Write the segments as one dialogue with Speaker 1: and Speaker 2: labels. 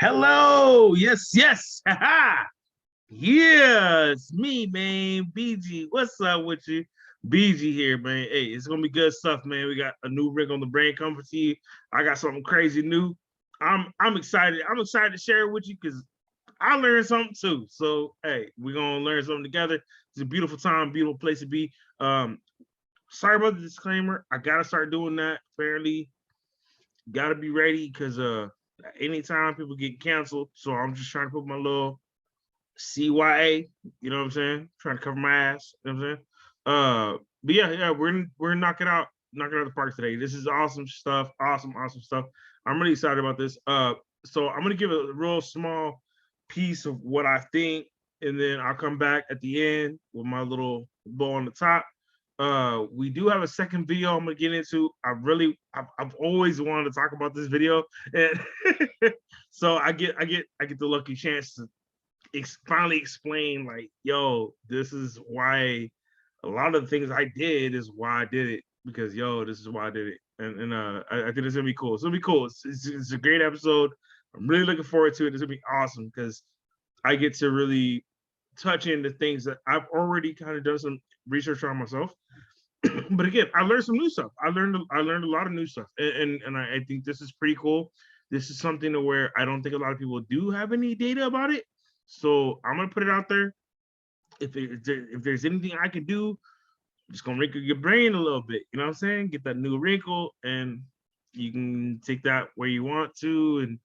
Speaker 1: Hello. Yes, yes. Haha. Yeah, it's me, man. BG. What's up with you? BG here, man. Hey, it's gonna be good stuff, man. We got a new rig on the brain coming to you. I got something crazy new. I'm excited. I'm excited to share it with you because I learned something too. So hey, we're gonna learn something together. It's a beautiful time, beautiful place to be. Sorry about the disclaimer. I gotta start doing that fairly. Gotta be ready because anytime people get canceled. So I'm just trying to put my little CYA, you know what I'm saying? Trying to cover my ass, you know what I'm saying? But yeah, we're knocking out the park today. This is awesome stuff, awesome stuff. I'm really excited about this. So I'm gonna give a real small piece of what I think, and then I'll come back at the end with my little bow on the top. We do have a second video I'm gonna get into. I've always wanted to talk about this video, and so I get the lucky chance to finally explain, like, yo, this is why a lot of the things I did is why I did it, because yo, this is why I did it. And I think it's gonna be cool. It's gonna be cool. It's a great episode. I'm really looking forward to it. It's gonna be awesome because I get to really touch into things that I've already kind of done some research on myself. But again, I learned some new stuff. I learned a lot of new stuff, and I think this is pretty cool. This is something to where I don't think a lot of people do have any data about it. So I'm gonna put it out there. If there's anything I could do, I'm just gonna wrinkle your brain a little bit. You know what I'm saying? Get that new wrinkle, and you can take that where you want to, and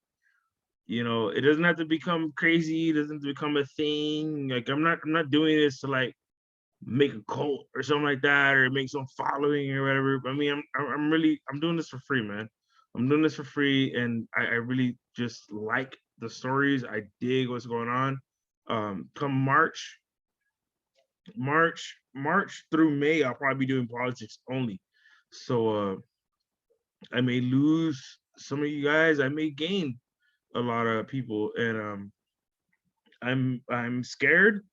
Speaker 1: it doesn't have to become crazy. It doesn't have to become a thing. Like I'm not doing this to like make a cult or something like that, or make some following or whatever. I mean, I'm doing this for free, man. I'm doing this for free, and I really just like the stories. I dig what's going on. Come March through May, I'll probably be doing politics only. So I may lose some of you guys. I may gain a lot of people, and I'm scared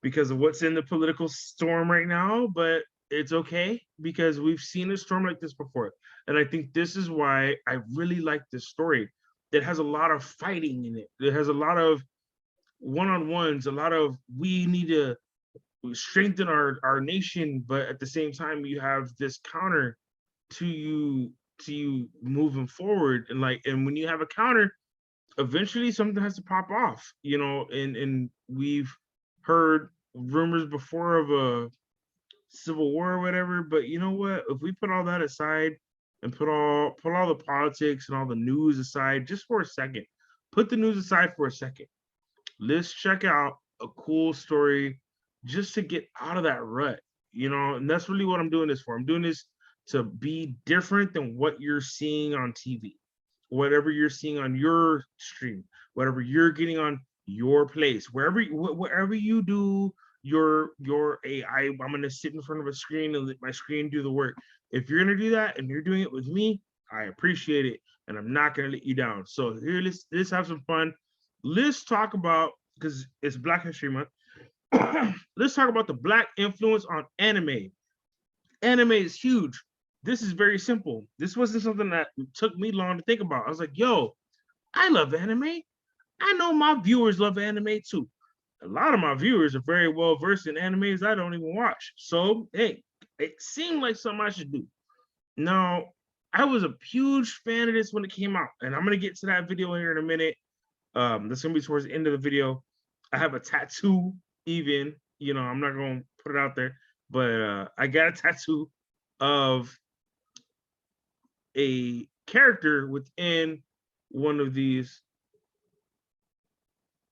Speaker 1: because of what's in the political storm right now, but it's okay because we've seen a storm like this before. And I think this is why I really like this story. It has a lot of fighting in it. It has a lot of one-on-ones, a lot of we need to strengthen our nation, but at the same time you have this counter to you moving forward. And when you have a counter, eventually something has to pop off, and we've heard rumors before of a civil war or whatever. But you know what? If we put all that aside and put all the politics and all the news aside just for a second, put the news aside for a second. Let's check out a cool story just to get out of that rut, and that's really what I'm doing this for. I'm doing this to be different than what you're seeing on TV, whatever you're seeing on your stream, whatever you're getting on your place, wherever you do your AI. I'm gonna sit in front of a screen and let my screen do the work. If you're gonna do that and you're doing it with me, I appreciate it, and I'm not gonna let you down. So here, let's have some fun. Let's talk about, because it's Black History Month. Let's talk about the Black influence on anime. Anime is huge. This is very simple. This wasn't something that took me long to think about. I was like, yo, I love anime. I know my viewers love anime too. A lot of my viewers are very well versed in animes I don't even watch. So, hey, it seemed like something I should do. Now, I was a huge fan of this when it came out, and I'm going to get to that video here in a minute. That's going to be towards the end of the video. I have a tattoo, even, I'm not going to put it out there, but I got a tattoo of a character within one of these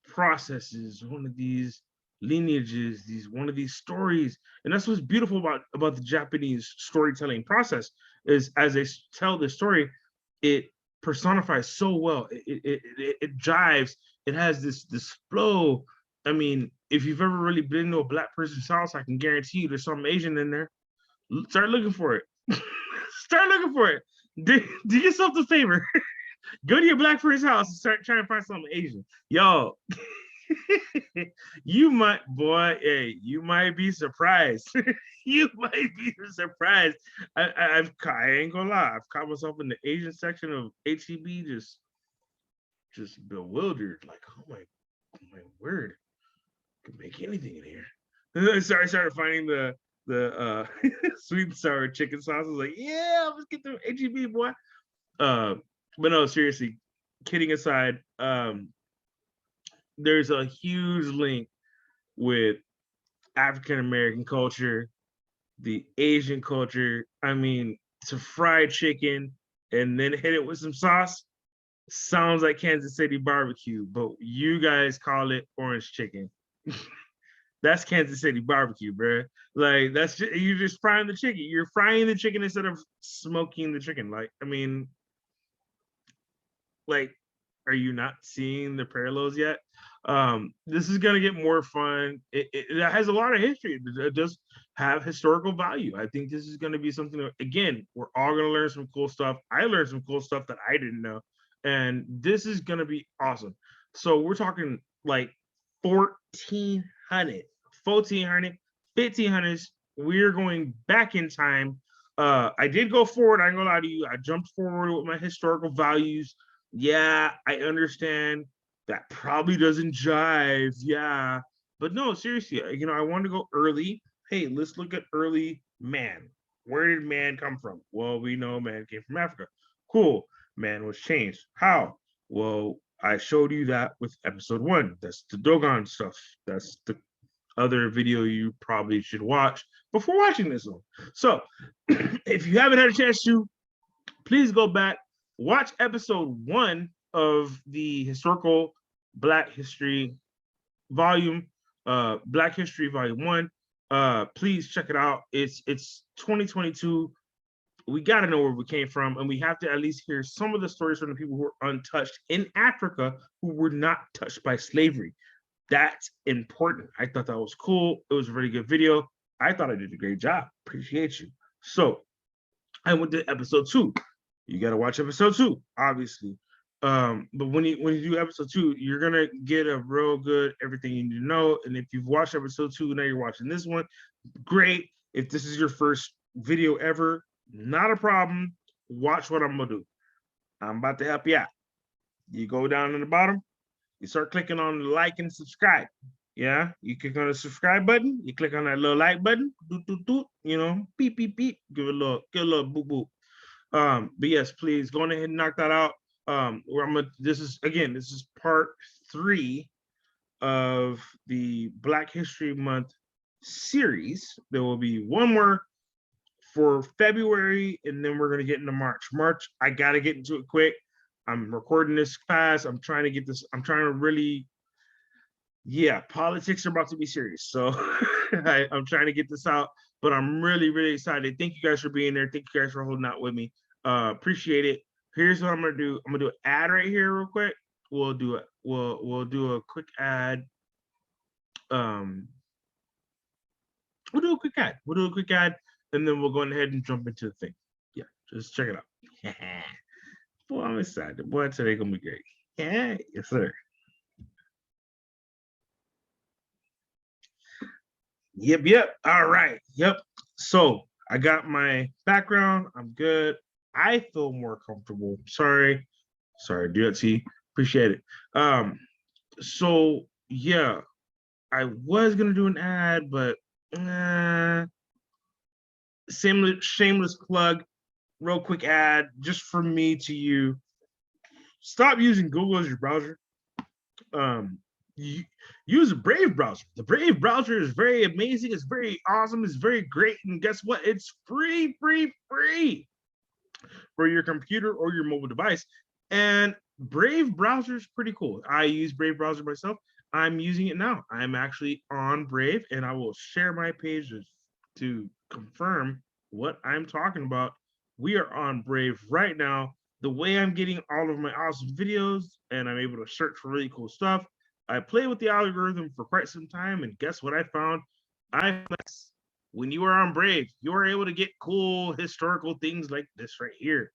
Speaker 1: processes, one of these lineages, one of these stories. And that's what's beautiful about the Japanese storytelling process, is as they tell the story, it personifies so well. It jives. It has this flow. I mean, if you've ever really been to a Black person's house, I can guarantee you there's some Asian in there. Start looking for it. Start looking for it. Do yourself the favor. Go to your Black friend's house and start trying to find something Asian. Yo, you might be surprised. You might be surprised. I ain't gonna lie. I've caught myself in the Asian section of HEB just just bewildered, like, oh my word, could make anything in here. And then I started finding the sweet and sour chicken sauce. I was like, yeah, let's get the HEB, boy. But no, seriously, kidding aside, there's a huge link with African American culture, the Asian culture. I mean, to fried chicken and then hit it with some sauce sounds like Kansas City barbecue, but you guys call it orange chicken. That's Kansas City barbecue, bro. Like that's just, you're just frying the chicken. You're frying the chicken instead of smoking the chicken. Like, I mean, like, are you not seeing the parallels yet? This is gonna get more fun. It has a lot of history. It does have historical value. I think this is gonna be something that, again, we're all gonna learn some cool stuff. I learned some cool stuff that I didn't know, and this is gonna be awesome. So we're talking like 1400, 1400, 1500s. We're going back in time. I did go forward. I ain't gonna lie to you. I jumped forward with my historical values. Yeah, I understand that probably doesn't jive. Yeah, but no, seriously, I want to go early. Hey, let's look at early man. Where did man come from? Well, we know man came from Africa. Cool. Man was changed. How? Well, I showed you that with episode 1. That's the Dogon stuff. That's the other video you probably should watch before watching this one. So, if you haven't had a chance to, please go back, watch episode 1 of the historical Black History volume, Black History Volume 1. Please check it out. It's 2022. We got to know where we came from, and we have to at least hear some of the stories from the people who were untouched in Africa, who were not touched by slavery. That's important. I thought that was cool. It was a really good video. I thought I did a great job. Appreciate you. So I went to episode 2. You got to watch episode 2, obviously. But when you do episode 2, you're gonna get a real good everything you need to know. And if you've watched episode 2, now you're watching this one, great. If this is your first video ever, not a problem. Watch what I'm gonna do. I'm about to help you out. You go down in the bottom, you start clicking on the like and subscribe. Yeah, you click on the subscribe button, you click on that little like button, doot, doot, doot, beep, beep, beep, give it a little boop, boop. But yes, please go ahead and knock that out. This is part 3 of the Black History Month series. There will be one more for February, and then we're gonna get into March. I gotta get into it quick. I'm recording this fast. I'm trying to really, politics are about to be serious. So I'm trying to get this out, but I'm really, really excited. Thank you guys for being there. Thank you guys for holding out with me. Appreciate it. Here's what I'm gonna do. I'm gonna do an ad right here real quick. We'll do a quick ad. We'll do a quick ad, and then we'll go ahead and jump into the thing. Yeah, just check it out. Boy, I'm excited. Boy, today gonna be great. Yeah, yes, sir. Yep. All right. Yep. So I got my background. I'm good. I feel more comfortable. Sorry, DLT. Appreciate it. So yeah, I was gonna do an ad, but shameless plug, real quick ad, just for me to you. Stop using Google as your browser. Use a Brave browser. The Brave browser is very amazing. It's very awesome. It's very great. And guess what? It's free for your computer or your mobile device. And Brave browser is pretty cool. I use Brave browser myself. I'm using it now. I'm actually on Brave, and I will share my pages to confirm what I'm talking about. We are on Brave right now. The way I'm getting all of my awesome videos, and I'm able to search for really cool stuff. I played with the algorithm for quite some time, and guess what I found? When you are on Brave, you are able to get cool historical things like this right here,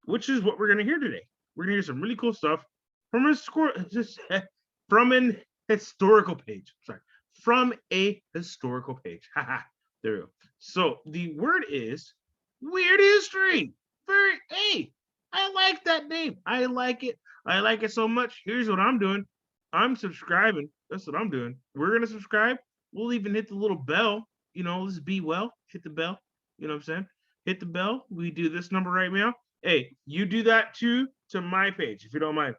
Speaker 1: which is what we're going to hear today. We're going to hear some really cool stuff from an historical page. Sorry, from a historical page. There we go. So the word is weird history. Hey, I like that name. I like it. I like it so much. Here's what I'm doing. I'm subscribing. That's what I'm doing. We're gonna subscribe. We'll even hit the little bell. Let's be well. Hit the bell. You know what I'm saying? Hit the bell. We do this number right now. Hey, you do that too to my page if you don't mind.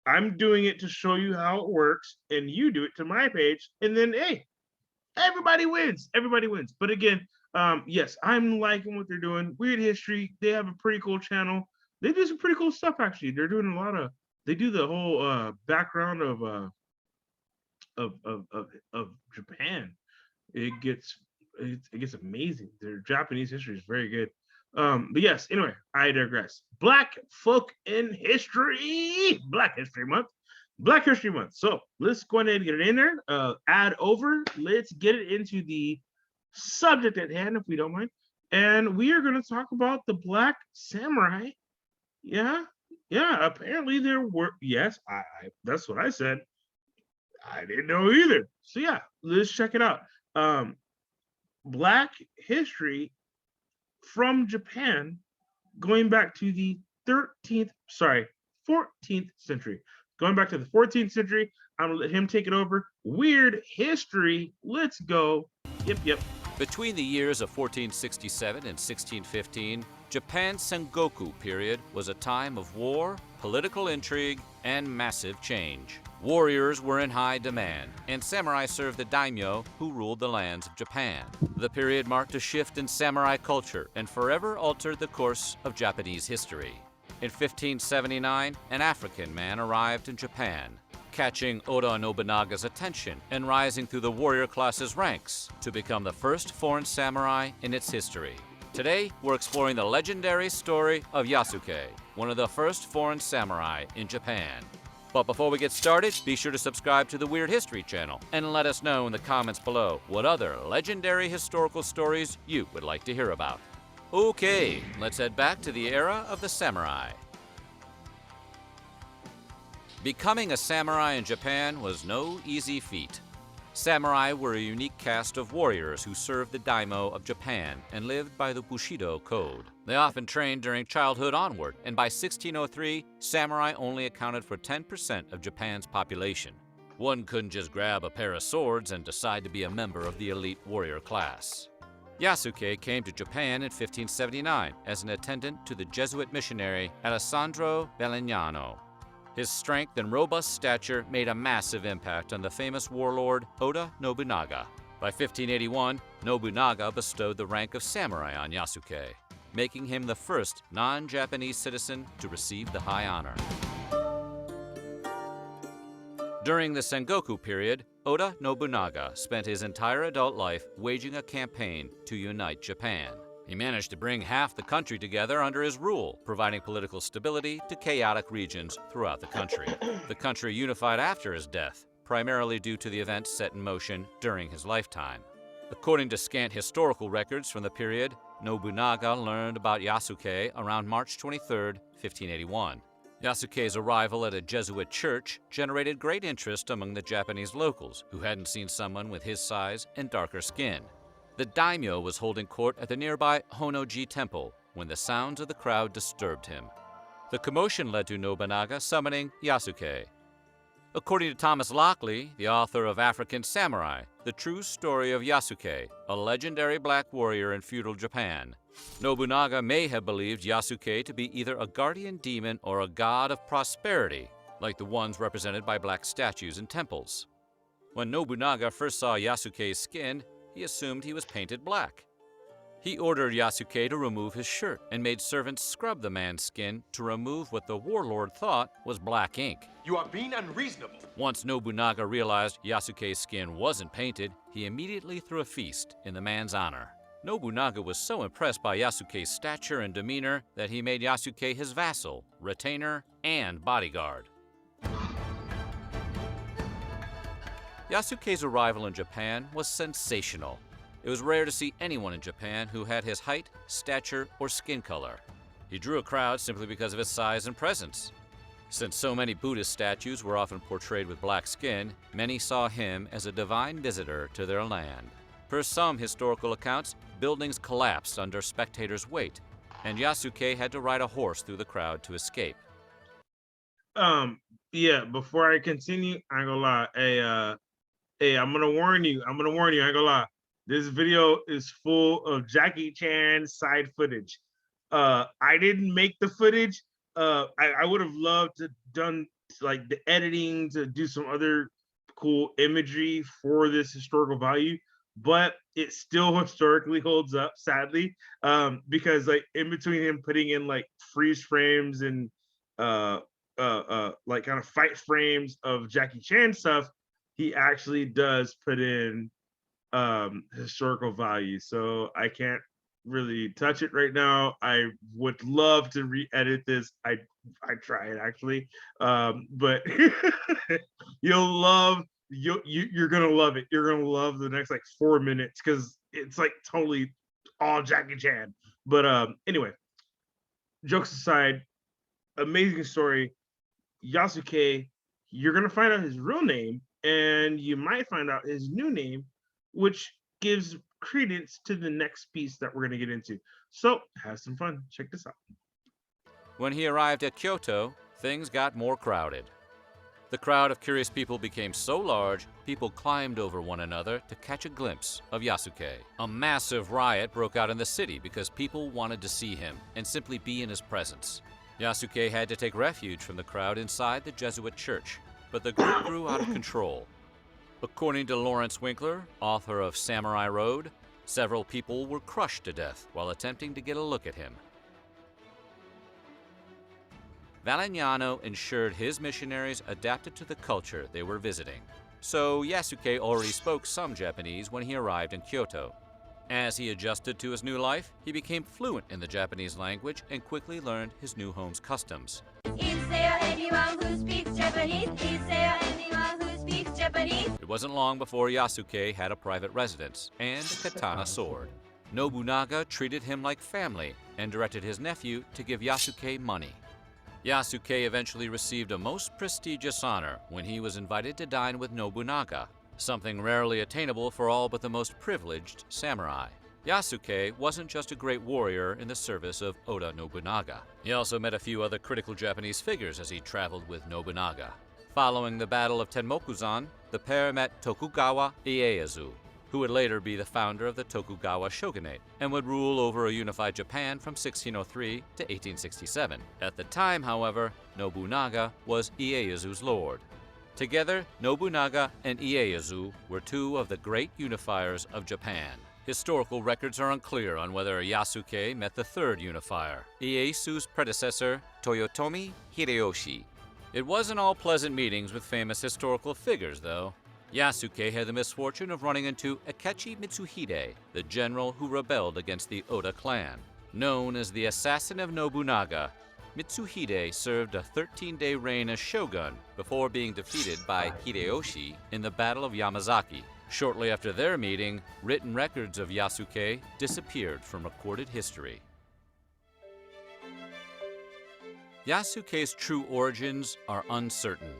Speaker 1: I'm doing it to show you how it works, and you do it to my page, and then hey, everybody wins. Everybody wins. But again, yes, I'm liking what they're doing. Weird History. They have a pretty cool channel. They do some pretty cool stuff actually. They're doing a lot of. They do the whole background of Japan. It gets it gets amazing. Their Japanese history is very good. But yes, anyway, I digress. Black folk in history. Black History Month. Black History Month. So let's go ahead and get it in there. Add over. Let's get it into the subject at hand, if we don't mind. And we are going to talk about the Black Samurai. Yeah, yeah. Apparently there were. Yes, I. That's what I said. I didn't know either. So yeah, let's check it out. Black history from Japan, going back to the 14th century. Going back to the 14th century, I'm gonna let him take it over. Weird history. Let's go. Yep.
Speaker 2: Between the years of 1467 and 1615, Japan's Sengoku period was a time of war, political intrigue, and massive change. Warriors were in high demand, and samurai served the daimyo who ruled the lands of Japan. The period marked a shift in samurai culture and forever altered the course of Japanese history. In 1579, an African man arrived in Japan, catching Oda Nobunaga's attention and rising through the warrior class's ranks to become the first foreign samurai in its history. Today, we're exploring the legendary story of Yasuke, one of the first foreign samurai in Japan. But before we get started, be sure to subscribe to the Weird History channel and let us know in the comments below what other legendary historical stories you would like to hear about. Okay, let's head back to the era of the samurai. Becoming a samurai in Japan was no easy feat. Samurai were a unique caste of warriors who served the daimyo of Japan and lived by the Bushido code. They often trained during childhood onward, and by 1603, samurai only accounted for 10% of Japan's population. One couldn't just grab a pair of swords and decide to be a member of the elite warrior class. Yasuke came to Japan in 1579 as an attendant to the Jesuit missionary Alessandro Bellignano. His strength and robust stature made a massive impact on the famous warlord Oda Nobunaga. By 1581, Nobunaga bestowed the rank of samurai on Yasuke, making him the first non-Japanese citizen to receive the high honor. During the Sengoku period, Oda Nobunaga spent his entire adult life waging a campaign to unite Japan. He managed to bring half the country together under his rule, providing political stability to chaotic regions throughout the country. The country unified after his death, primarily due to the events set in motion during his lifetime. According to scant historical records from the period, Nobunaga learned about Yasuke around March 23, 1581. Yasuke's arrival at a Jesuit church generated great interest among the Japanese locals, who hadn't seen someone with his size and darker skin. The daimyo was holding court at the nearby Honnoji Temple when the sounds of the crowd disturbed him. The commotion led to Nobunaga summoning Yasuke. According to Thomas Lockley, the author of African Samurai, the true story of Yasuke, a legendary black warrior in feudal Japan, Nobunaga may have believed Yasuke to be either a guardian demon or a god of prosperity, like the ones represented by black statues in temples. When Nobunaga first saw Yasuke's skin, he assumed he was painted black. He ordered Yasuke to remove his shirt and made servants scrub the man's skin to remove what the warlord thought was black ink.
Speaker 3: You are being unreasonable.
Speaker 2: Once Nobunaga realized Yasuke's skin wasn't painted, he immediately threw a feast in the man's honor. Nobunaga was so impressed by Yasuke's stature and demeanor that he made Yasuke his vassal, retainer, and bodyguard. Yasuke's arrival in Japan was sensational. It was rare to see anyone in Japan who had his height, stature, or skin color. He drew a crowd simply because of his size and presence. Since so many Buddhist statues were often portrayed with black skin, many saw him as a divine visitor to their land. Per some historical accounts, buildings collapsed under spectators' weight. and Yasuke had to ride a horse through the crowd to escape.
Speaker 1: Yeah, before I continue, I ain't gonna lie. Hey, I'm gonna warn you. I ain't gonna lie. This video is full of Jackie Chan side footage. I didn't make the footage. I would have loved to done like the editing to do some other cool imagery for this historical value, but it still historically holds up, sadly. Because like in between him putting in like freeze frames and uh like kind of fight frames of Jackie Chan stuff, he actually does put in historical value. So I can't really touch it right now. I would love to re-edit this. I tried actually. But you're gonna love it. You're gonna love the next like 4 minutes because it's like totally all Jackie Chan. But anyway, jokes aside, amazing story. Yasuke, you're gonna find out his real name, and you might find out his new name, which gives credence to the next piece that we're gonna get into. So have some fun. Check this out.
Speaker 2: When he arrived at Kyoto, things got more crowded. The crowd of curious people became so large, people climbed over one another to catch a glimpse of Yasuke. A massive riot broke out in the city because people wanted to see him and simply be in his presence. Yasuke had to take refuge from the crowd inside the Jesuit church, but the group grew out of control. According to Lawrence Winkler, author of Samurai Road, several people were crushed to death while attempting to get a look at him. Valignano ensured his missionaries adapted to the culture they were visiting. So Yasuke already spoke some Japanese when he arrived in Kyoto. As he adjusted to his new life, he became fluent in the Japanese language and quickly learned his new home's customs.
Speaker 3: Is there anyone who speaks Japanese? Is there anyone who speaks Japanese?
Speaker 2: It wasn't long before Yasuke had a private residence and a katana sword. Nobunaga treated him like family and directed his nephew to give Yasuke money. Yasuke eventually received a most prestigious honor when he was invited to dine with Nobunaga, something rarely attainable for all but the most privileged samurai. Yasuke wasn't just a great warrior in the service of Oda Nobunaga. He also met a few other critical Japanese figures as he traveled with Nobunaga. Following the Battle of Tenmokuzan, the pair met Tokugawa Ieyasu, who would later be the founder of the Tokugawa shogunate and would rule over a unified Japan from 1603 to 1867. At the time, however, Nobunaga was Ieyasu's lord. Together, Nobunaga and Ieyasu were two of the great unifiers of Japan. Historical records are unclear on whether Yasuke met the third unifier, Ieyasu's predecessor, Toyotomi Hideyoshi. It wasn't all pleasant meetings with famous historical figures, though. Yasuke had the misfortune of running into Akechi Mitsuhide, the general who rebelled against the Oda clan. Known as the assassin of Nobunaga, Mitsuhide served a 13-day reign as shogun before being defeated by Hideyoshi in the Battle of Yamazaki. Shortly after their meeting, written records of Yasuke disappeared from recorded history. Yasuke's true origins are uncertain.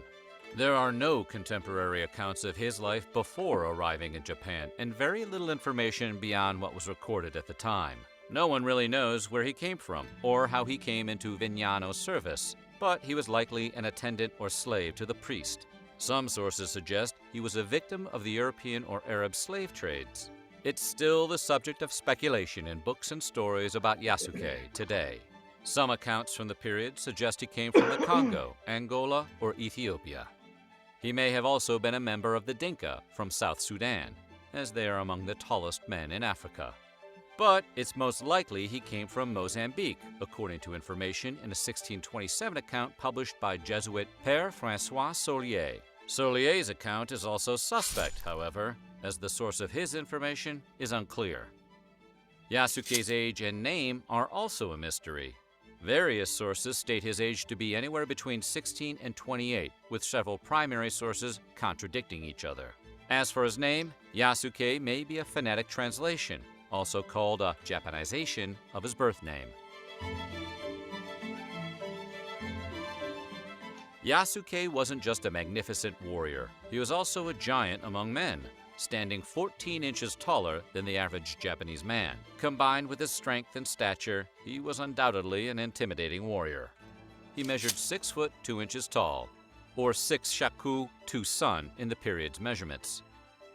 Speaker 2: There are no contemporary accounts of his life before arriving in Japan, and very little information beyond what was recorded at the time. No one really knows where he came from, or how he came into Vignano's service, but he was likely an attendant or slave to the priest. Some sources suggest he was a victim of the European or Arab slave trades. It's still the subject of speculation in books and stories about Yasuke today. Some accounts from the period suggest he came from the Congo, Angola, or Ethiopia. He may have also been a member of the Dinka from South Sudan, as they are among the tallest men in Africa. But it's most likely he came from Mozambique, according to information in a 1627 account published by Jesuit Père François Solier. Solier's account is also suspect, however, as the source of his information is unclear. Yasuke's age and name are also a mystery. Various sources state his age to be anywhere between 16 and 28, with several primary sources contradicting each other. As for his name, Yasuke may be a phonetic translation, also called a Japanization of his birth name. Yasuke wasn't just a magnificent warrior, he was also a giant among men. standing 14 inches taller than the average Japanese man. Combined with his strength and stature, he was undoubtedly an intimidating warrior. He measured 6 foot 2 inches tall, or 6 shaku 2 sun in the period's measurements.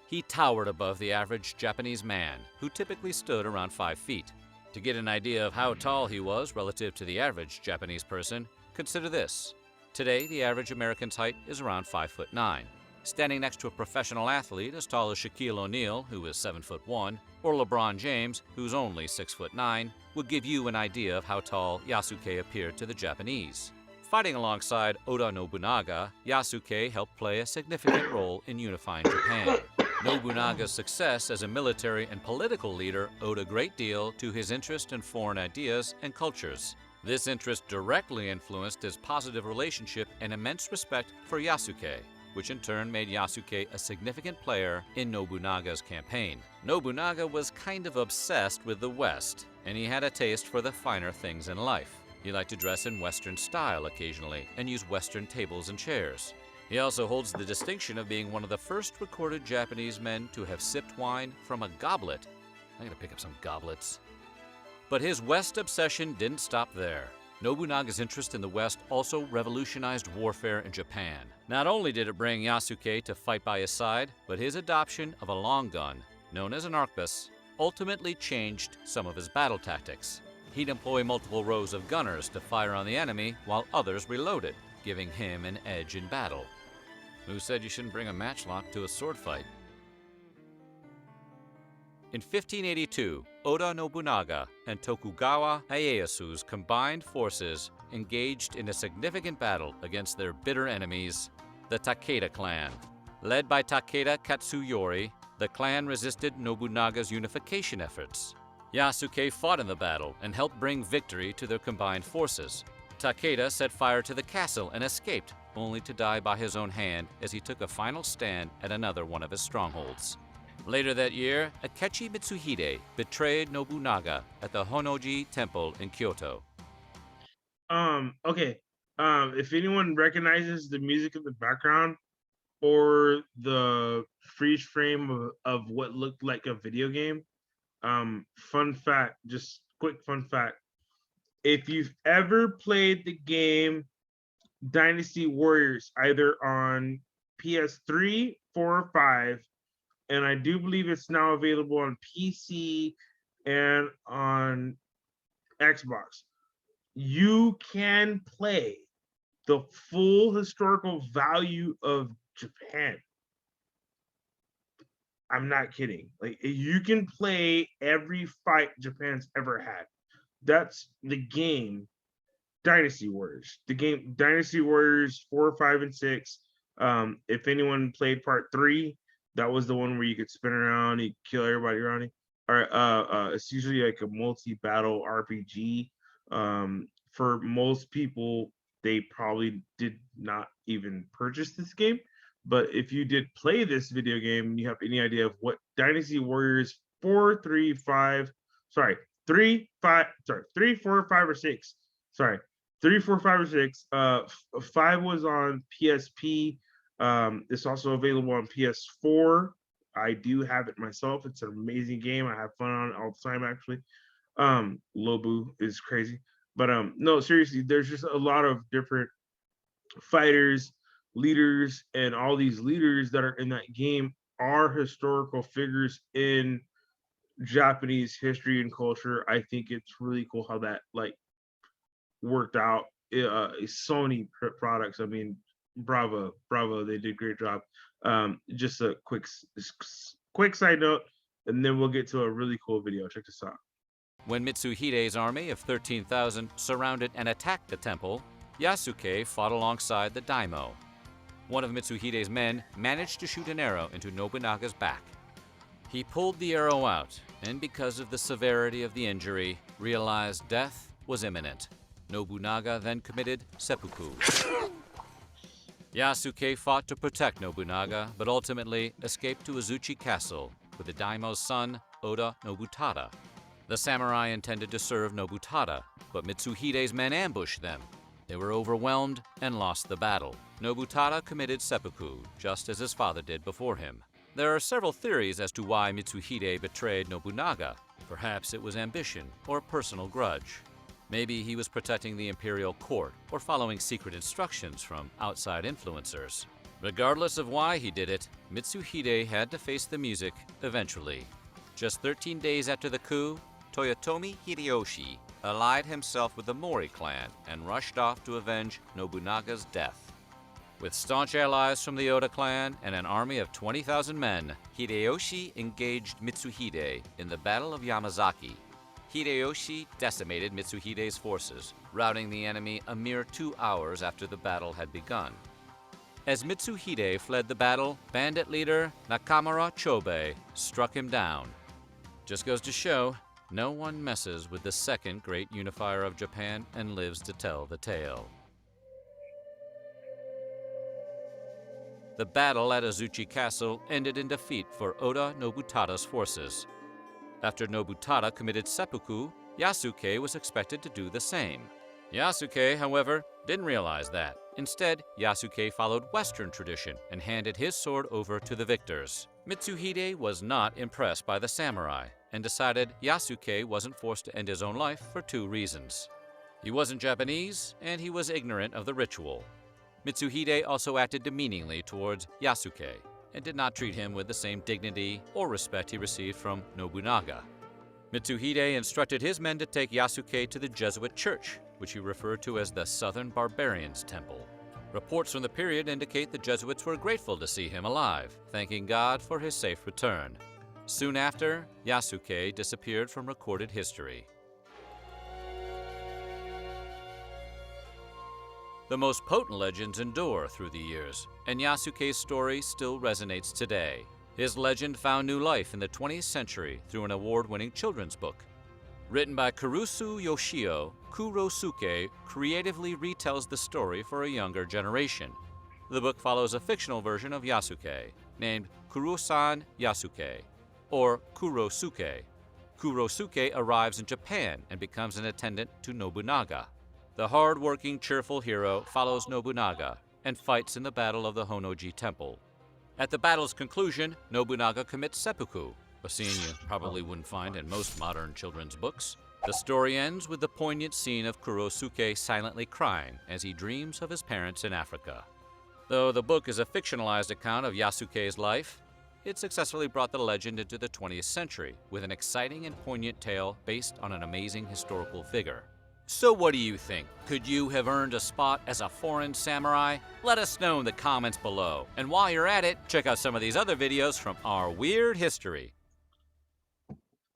Speaker 2: He towered above the average Japanese man, who typically stood around 5 feet. To get an idea of how tall he was relative to the average Japanese person, consider this. Today, the average American's height is around 5'9". Standing next to a professional athlete as tall as Shaquille O'Neal, who is 7'1", or LeBron James, who's only 6'9", would give you an idea of how tall Yasuke appeared to the Japanese. Fighting alongside Oda Nobunaga, Yasuke helped play a significant role in unifying Japan. Nobunaga's success as a military and political leader owed a great deal to his interest in foreign ideas and cultures. This interest directly influenced his positive relationship and immense respect for Yasuke, which in turn made Yasuke a significant player in Nobunaga's campaign. Nobunaga was kind of obsessed with the West, and he had a taste for the finer things in life. He liked to dress in Western style occasionally and use Western tables and chairs. He also holds the distinction of being one of the first recorded Japanese men to have sipped wine from a goblet. I gotta pick up some goblets. But his West obsession didn't stop there. Nobunaga's interest in the West also revolutionized warfare in Japan. Not only did it bring Yasuke to fight by his side, but his adoption of a long gun, known as an arquebus, ultimately changed some of his battle tactics. He'd employ multiple rows of gunners to fire on the enemy while others reloaded, giving him an edge in battle. Who said you shouldn't bring a matchlock to a sword fight? In 1582, Oda Nobunaga and Tokugawa Ieyasu's combined forces engaged in a significant battle against their bitter enemies, the Takeda clan. Led by Takeda Katsuyori, the clan resisted Nobunaga's unification efforts. Yasuke fought in the battle and helped bring victory to their combined forces. Takeda set fire to the castle and escaped, only to die by his own hand as he took a final stand at another one of his strongholds. Later that year, Akechi Mitsuhide betrayed Nobunaga at the Honnoji Temple in Kyoto.
Speaker 1: Okay. If anyone recognizes the music in the background or the freeze frame of what looked like a video game, fun fact, just quick fun fact. If you've ever played the game Dynasty Warriors, either on PS3, 4, or 5, and I do believe it's now available on PC and on Xbox, you can play the full historical value of Japan. I'm not kidding. Like, you can play every fight Japan's ever had. That's the game Dynasty Warriors. The game Dynasty Warriors 4, 5, and 6. If anyone played part 3, that was the one where you could spin around, you kill everybody around you. All right, it's usually like a multi-battle RPG. For most people, they probably did not even purchase this game. But if you did play this video game and you have any idea of what Dynasty Warriors 4, 3, 5, 3, 4, 5, or 6. 3, 4, 5, or 6. 5 was on PSP. It's also available on PS4. I do have it myself. It's an amazing game. I have fun on it all the time, actually. Lobu is crazy. But no, seriously, there's just a lot of different fighters, leaders, and all these leaders that are in that game are historical figures in Japanese history and culture. I think it's really cool how that worked out. Sony products, I mean, bravo, they did a great job. Just a quick side note, and then we'll get to a really cool video. Check this out.
Speaker 2: When Mitsuhide's army of 13,000 surrounded and attacked the temple, Yasuke fought alongside the daimyo. One of Mitsuhide's men managed to shoot an arrow into Nobunaga's back. He pulled the arrow out, and because of the severity of the injury, realized death was imminent. Nobunaga then committed seppuku. Yasuke fought to protect Nobunaga, but ultimately escaped to Azuchi Castle with the daimyo's son, Oda Nobutada. The samurai intended to serve Nobutada, but Mitsuhide's men ambushed them. They were overwhelmed and lost the battle. Nobutada committed seppuku, just as his father did before him. There are several theories as to why Mitsuhide betrayed Nobunaga. Perhaps it was ambition or personal grudge. Maybe he was protecting the imperial court or following secret instructions from outside influencers. Regardless of why he did it, Mitsuhide had to face the music eventually. Just 13 days after the coup, Toyotomi Hideyoshi allied himself with the Mori clan and rushed off to avenge Nobunaga's death. With staunch allies from the Oda clan and an army of 20,000 men, Hideyoshi engaged Mitsuhide in the Battle of Yamazaki. Hideyoshi decimated Mitsuhide's forces, routing the enemy a mere 2 hours after the battle had begun. As Mitsuhide fled the battle, bandit leader Nakamura Chobe struck him down. Just goes to show, no one messes with the second great unifier of Japan and lives to tell the tale. The battle at Azuchi Castle ended in defeat for Oda Nobutada's forces. After Nobutada committed seppuku, Yasuke was expected to do the same. Yasuke, however, didn't realize that. Instead, Yasuke followed Western tradition and handed his sword over to the victors. Mitsuhide was not impressed by the samurai and decided Yasuke wasn't forced to end his own life for 2 reasons. He wasn't Japanese, and he was ignorant of the ritual. Mitsuhide also acted demeaningly towards Yasuke and did not treat him with the same dignity or respect he received from Nobunaga. Mitsuhide instructed his men to take Yasuke to the Jesuit church, which he referred to as the Southern Barbarians' Temple. Reports from the period indicate the Jesuits were grateful to see him alive, thanking God for his safe return. Soon after, Yasuke disappeared from recorded history. The most potent legends endure through the years, and Yasuke's story still resonates today. His legend found new life in the 20th century through an award-winning children's book. Written by Kurusu Yoshio, Kurosuke creatively retells the story for a younger generation. The book follows a fictional version of Yasuke, named Kurosan Yasuke, or Kurosuke. Kurosuke arrives in Japan and becomes an attendant to Nobunaga. The hard-working, cheerful hero follows Nobunaga and fights in the Battle of the Honnoji Temple. At the battle's conclusion, Nobunaga commits seppuku, a scene you probably wouldn't find in most modern children's books. The story ends with the poignant scene of Kurosuke silently crying as he dreams of his parents in Africa. Though the book is a fictionalized account of Yasuke's life, it successfully brought the legend into the 20th century with an exciting and poignant tale based on an amazing historical figure. So what do you think? Could you have earned a spot as a foreign samurai? Let us know in the comments below. And while you're at it, check out some of these other videos from our weird history.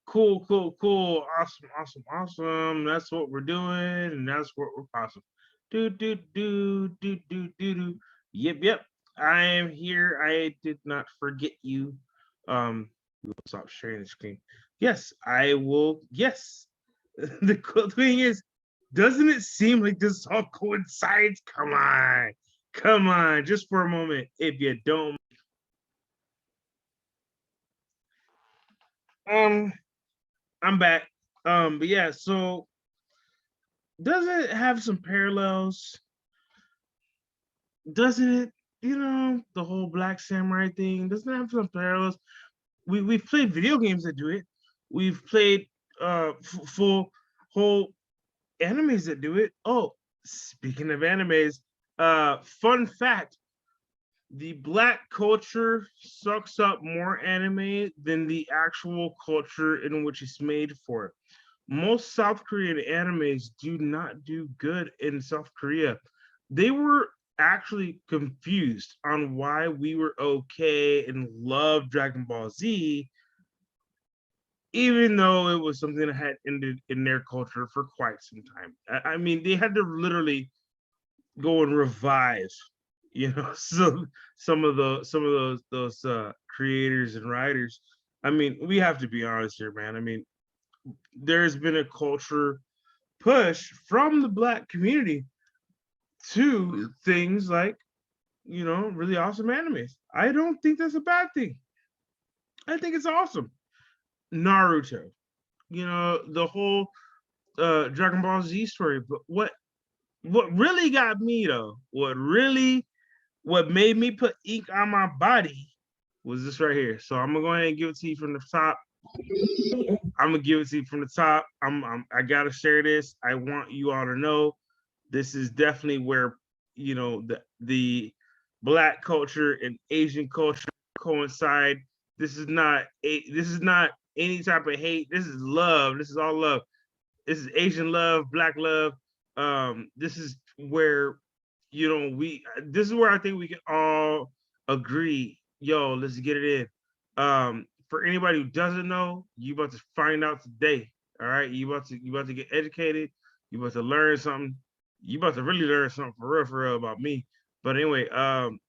Speaker 1: Cool, cool, cool. Awesome, awesome, awesome. That's what we're doing, and that's what we're possible. Do, do, do, do, do, do, do. Yep, yep. I am here. I did not forget you. We'll stop sharing the screen. Yes, I will. Yes. The cool thing is, doesn't it seem like this all coincides? Come on, just for a moment, if you don't. I'm back. But yeah, so doesn't it have some parallels? Doesn't it? You know, the whole Black Samurai thing doesn't it have some parallels. We've played video games that do it. We've played full whole animes that do it. Oh, speaking of animes, fun fact: the Black culture sucks up more anime than the actual culture in which it's made for. Most South Korean animes do not do good in South Korea. They were actually confused on why we were okay and loved Dragon Ball Z, even though it was something that had ended in their culture for quite some time. I mean, they had to literally go and revive, you know, some of those creators and writers. I mean, we have to be honest here, man. I mean, there's been a culture push from the Black community to things like, you know, really awesome animes. I don't think that's a bad thing. I think it's awesome. Naruto, you know, the whole Dragon Ball Z story. But what really got me though, what made me put ink on my body was this right here. So I'm gonna go ahead and give it to you from the top. I'm gonna give it to you from the top. I gotta share this. I want you all to know this is definitely where the Black culture and Asian culture coincide. This is not any type of hate. This is love. This is all love. This is Asian love, Black love. This is where this is where I think we can all agree. Yo, let's get it in. For anybody who doesn't know, you about to find out today. All right, you about to get educated. You about to learn something. You about to really learn something for real about me. But anyway,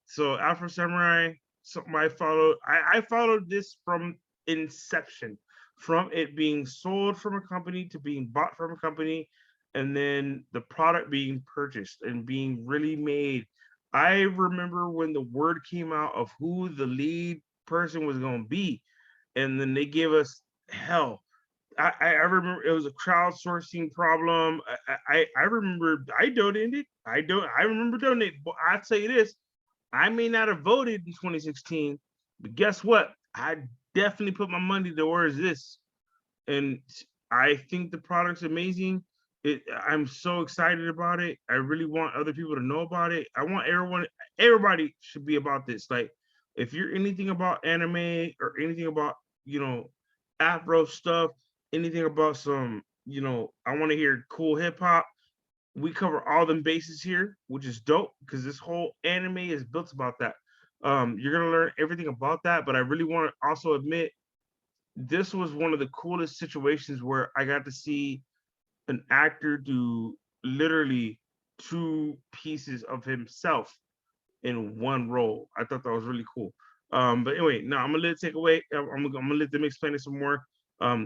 Speaker 1: so Afro Samurai, something I followed. I followed this from inception, from it being sold from a company to being bought from a company, and then the product being purchased and being really made. I remember when the word came out of who the lead person was going to be, and then they gave us hell. I remember it was a crowdsourcing problem. I remember I donated. I remember donating. But I'll tell you this, I may not have voted in 2016, but guess what? I definitely put my money towards this. And I think the product's amazing. I'm so excited about it. I really want other people to know about it. I want everybody should be about this. Like, if you're anything about anime or anything about, Afro stuff, anything about some, I want to hear cool hip hop. We cover all them bases here, which is dope because this whole anime is built about that. You're gonna learn everything about that, but I really want to also admit this was one of the coolest situations where I got to see an actor do literally 2 pieces of himself in one role. I thought that was really cool. But anyway, now I'm gonna let it take away. I'm gonna let them explain it some more.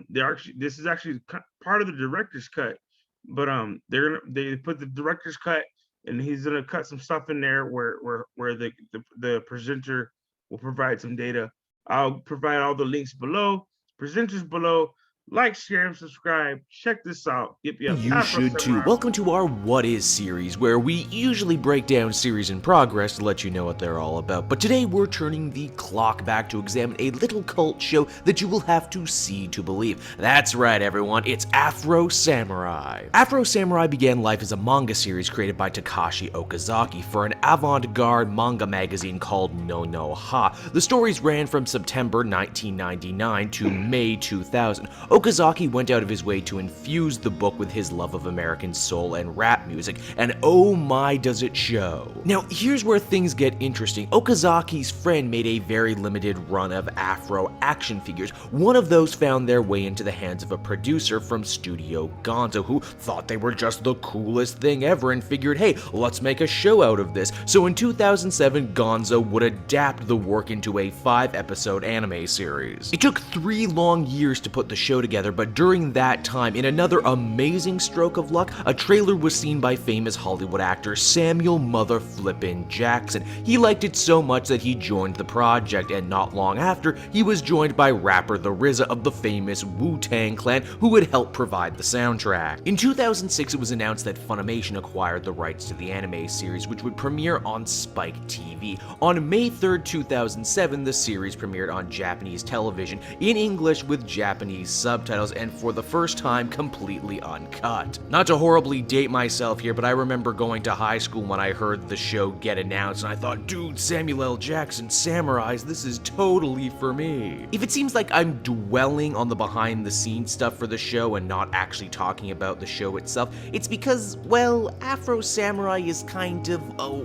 Speaker 1: This is actually part of the director's cut, but they put the director's cut, and he's gonna cut some stuff in there where the presenter will provide some data. I'll provide all the links below, presenters below. Like, share, and subscribe. Check this out. Yep.
Speaker 4: You should too. Welcome to our What Is series, where we usually break down series in progress to let you know what they're all about. But today we're turning the clock back to examine a little cult show that you will have to see to believe. That's right, everyone. It's Afro Samurai. Afro Samurai began life as a manga series created by Takashi Okazaki for an avant-garde manga magazine called No No Ha. The stories ran from September 1999 to May 2000. Okazaki went out of his way to infuse the book with his love of American soul and rap music, and oh my does it show. Now here's where things get interesting. Okazaki's friend made a very limited run of Afro action figures. One of those found their way into the hands of a producer from Studio Gonzo who thought they were just the coolest thing ever and figured, hey, let's make a show out of this. So in 2007, Gonzo would adapt the work into a 5-episode anime series. It took 3 long years to put the show together, but during that time, in another amazing stroke of luck, a trailer was seen by famous Hollywood actor Samuel Mother Flippin' Jackson. He liked it so much that he joined the project, and not long after, he was joined by rapper The RZA of the famous Wu-Tang Clan, who would help provide the soundtrack. In 2006, it was announced that Funimation acquired the rights to the anime series, which would premiere on Spike TV. On May 3rd, 2007, the series premiered on Japanese television in English with Japanese subtitles, and for the first time completely uncut. Not to horribly date myself here, but I remember going to high school when I heard the show get announced, and I thought, dude, Samuel L. Jackson Samurais, this is totally for me. If it seems like I'm dwelling on the behind the scenes stuff for the show and not actually talking about the show itself, it's because, well, Afro Samurai is kind of,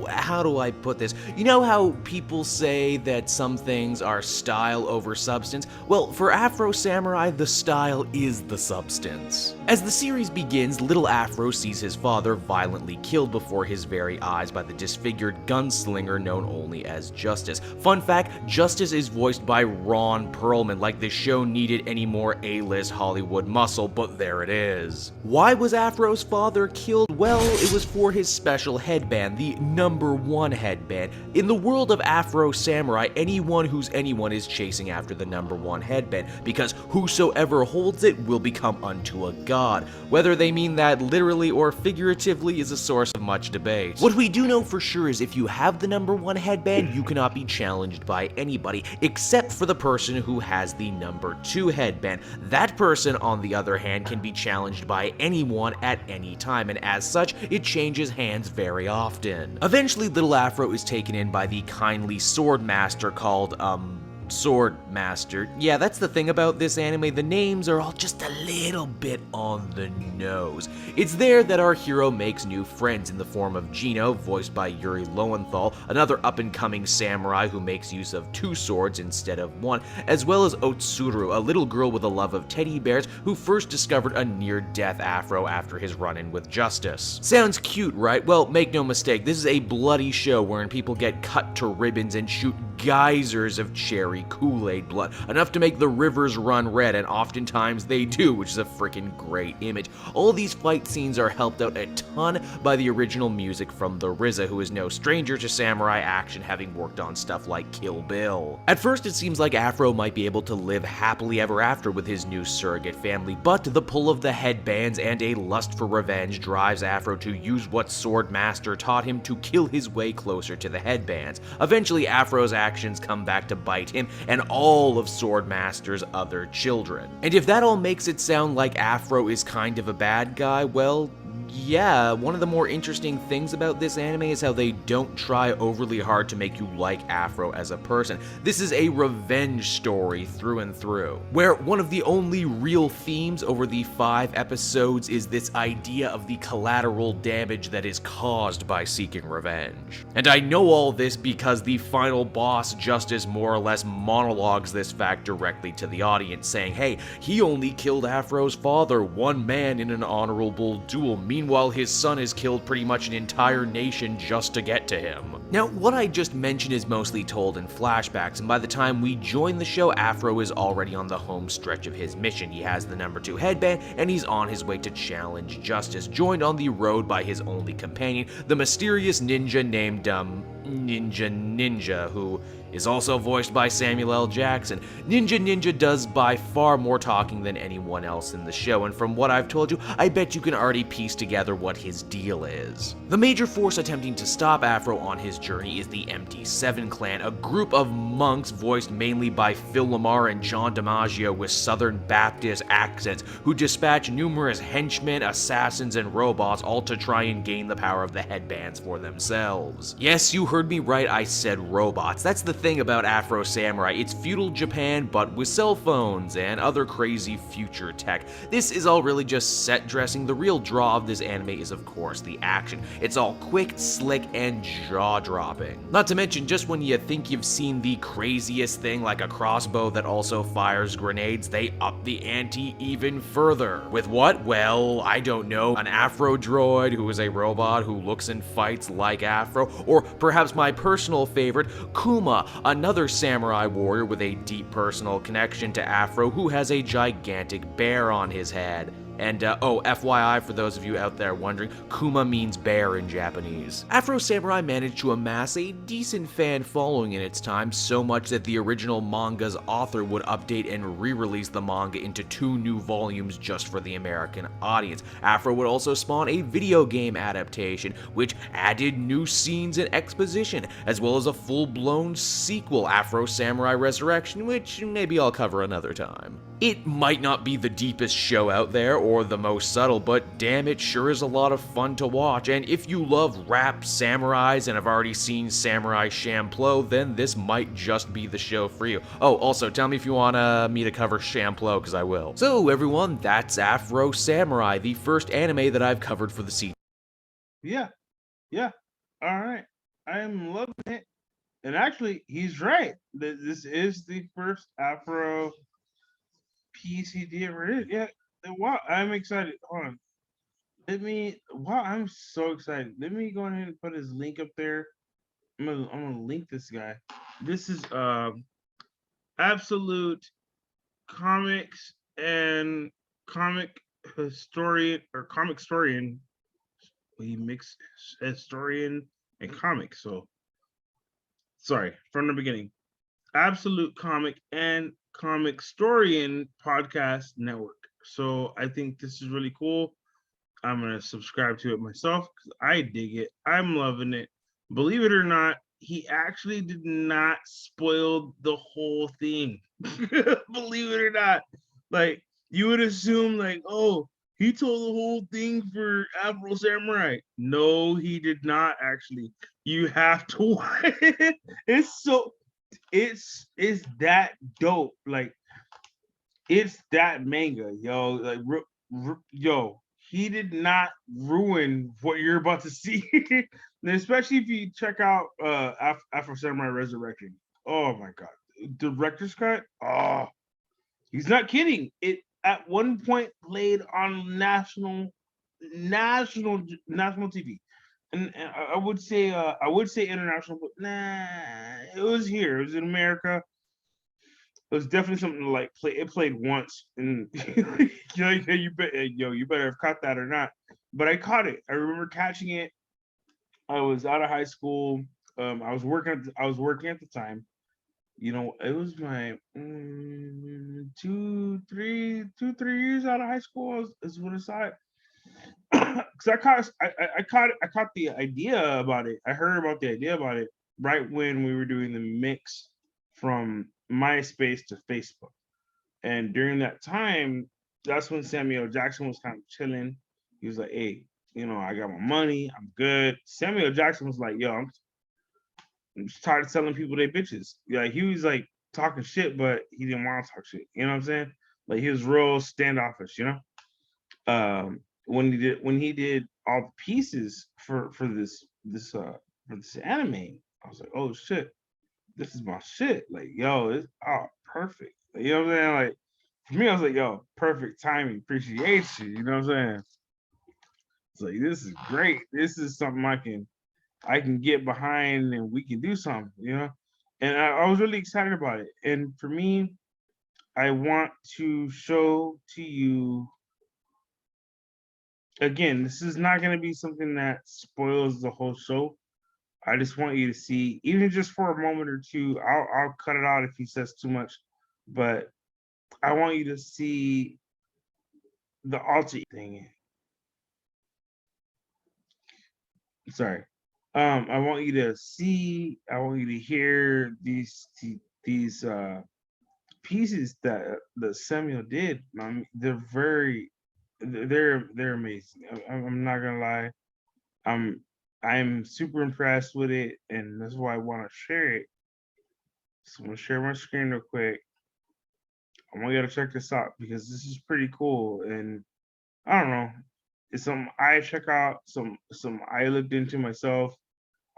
Speaker 4: how do I put this? You know how people say that some things are style over substance? Well, for Afro Samurai, the style is the substance. As the series begins, little Afro sees his father violently killed before his very eyes by the disfigured gunslinger known only as Justice. Fun fact, Justice is voiced by Ron Perlman, like the show needed any more A-list Hollywood muscle, but there it is. Why was Afro's father killed? Well, it was for his special headband, the #1 headband. In the world of Afro Samurai, anyone who's anyone is chasing after the #1 headband, because whosoever holds it will become unto a god. Whether they mean that literally or figuratively is a source of much debate. What we do know for sure is if you have the number 1 headband, you cannot be challenged by anybody, except for the person who has the number 2 headband. That person, on the other hand, can be challenged by anyone at any time, and as such, it changes hands very often. Eventually, Little Afro is taken in by the kindly sword master called, Sword Master. Yeah, that's the thing about this anime, the names are all just a little bit on the nose. It's there that our hero makes new friends in the form of Gino, voiced by Yuri Lowenthal, another up-and-coming samurai who makes use of 2 swords instead of 1, as well as Otsuru, a little girl with a love of teddy bears who first discovered a near-death Afro after his run-in with Justice. Sounds cute, right? Well, make no mistake, this is a bloody show wherein people get cut to ribbons and shoot geysers of cherry Kool-Aid blood, enough to make the rivers run red, and oftentimes they do, which is a freaking great image. All these fight scenes are helped out a ton by the original music from the RZA, who is no stranger to samurai action, having worked on stuff like Kill Bill. At first, it seems like Afro might be able to live happily ever after with his new surrogate family, but the pull of the headbands and a lust for revenge drives Afro to use what Sword Master taught him to kill his way closer to the headbands. Eventually, Afro's actions come back to bite him and all of Sword Master's other children. And if that all makes it sound like Afro is kind of a bad guy, well, yeah, one of the more interesting things about this anime is how they don't try overly hard to make you like Afro as a person. This is a revenge story through and through, where one of the only real themes over the 5 episodes is this idea of the collateral damage that is caused by seeking revenge. And I know all this because the final boss, Justice, more or less monologues this fact directly to the audience, saying, hey, he only killed Afro's father, one man in an honorable duel. Meanwhile, his son has killed pretty much an entire nation just to get to him. Now, what I just mentioned is mostly told in flashbacks, and by the time we join the show, Afro is already on the home stretch of his mission. He has the number 2 headband, and he's on his way to challenge Justice, joined on the road by his only companion, the mysterious ninja named, Ninja, who is also voiced by Samuel L. Jackson. Ninja does by far more talking than anyone else in the show, and from what I've told you, I bet you can already piece together what his deal is. The major force attempting to stop Afro on his journey is the MT7 clan, a group of monks voiced mainly by Phil Lamar and John DiMaggio with Southern Baptist accents, who dispatch numerous henchmen, assassins, and robots, all to try and gain the power of the headbands for themselves. Yes, you heard me right, I said robots. That's the thing about Afro Samurai. It's feudal Japan, but with cell phones and other crazy future tech. This is all really just set dressing. The real draw of this anime is, of course, the action. It's all quick, slick, and jaw-dropping. Not to mention, just when you think you've seen the craziest thing, like a crossbow that also fires grenades, they up the ante even further. With what? Well, I don't know. An Afro droid who is a robot who looks and fights like Afro, or perhaps my personal favorite, Kuma, another samurai warrior with a deep personal connection to Afro who has a gigantic bear on his head. And, oh, FYI for those of you out there wondering, Kuma means bear in Japanese. Afro Samurai managed to amass a decent fan following in its time, so much that the original manga's author would update and re-release the manga into 2 new volumes just for the American audience. Afro would also spawn a video game adaptation, which added new scenes and exposition, as well as a full-blown sequel, Afro Samurai Resurrection, which maybe I'll cover another time. It might not be the deepest show out there, or the most subtle, but damn, it sure is a lot of fun to watch, and if you love rap samurais and have already seen Samurai Champloo, then this might just be the show for you. Oh, also, tell me if you want me to cover Champloo, because I will. So everyone, that's Afro Samurai, the first anime that I've covered for the season.
Speaker 1: Yeah, alright. I am loving it. And actually, he's right. This is the first Afro PCD ever is. Yeah, wow, I'm excited. Hold on. Wow, I'm so excited. Let me go ahead and put his link up there. I'm gonna link this guy. This is absolute comics and comic historian or comic historian. We mix historian and comics. So sorry, from the beginning. Absolute comic and comic story and podcast network. So I think this is really cool. I'm gonna subscribe to it myself because I dig it. I'm loving it. Believe it or not, he actually did not spoil the whole thing. Believe it or not, like you would assume, like, oh, he told the whole thing for Afro Samurai. No, he did not actually. You have to watch it. It's so it's that dope. Like it's that manga, yo. Like yo, he did not ruin what you're about to see. And especially if you check out Afro Samurai Resurrection. Oh my god. Director's cut. Oh, he's not kidding. It at one point played on national TV. And I would say international, but nah, it was here. It was in America. It was definitely something to like play. It played once, and you better have caught that or not. But I caught it. I remember catching it. I was out of high school. I was working. I was working at the time. You know, it was my 2, 3 years out of high school is when I saw it. Because I caught the idea about it. I heard about the idea about it right when we were doing the mix from MySpace to Facebook. And during that time, that's when Samuel Jackson was kind of chilling. He was like, hey, I got my money, I'm good. Samuel Jackson was like, yo, I'm just tired of telling people they bitches. Yeah, he was like talking shit, but he didn't want to talk shit. You know what I'm saying? Like he was real standoffish, when he did all the pieces for this anime, I was like, oh shit, this is my shit. Like, yo, it's perfect. Like, you know what I'm saying? Like for me, I was like, yo, perfect timing, appreciation. You know what I'm saying? It's like this is great. This is something I can get behind and we can do something, And I was really excited about it. And for me, I want to show to you again, this is not going to be something that spoils the whole show. I just want you to see, even just for a moment or two. I'll cut it out if he says too much, but I want you to see the alter thing. Sorry. I want you to see. I want you to hear these pieces that Samuel did. They're they're amazing. I'm not gonna lie. I'm super impressed with it, and that's why I want to share it. So I'm gonna share my screen real quick. I want you to check this out because this is pretty cool, and I don't know. It's something I check out, some I looked into myself.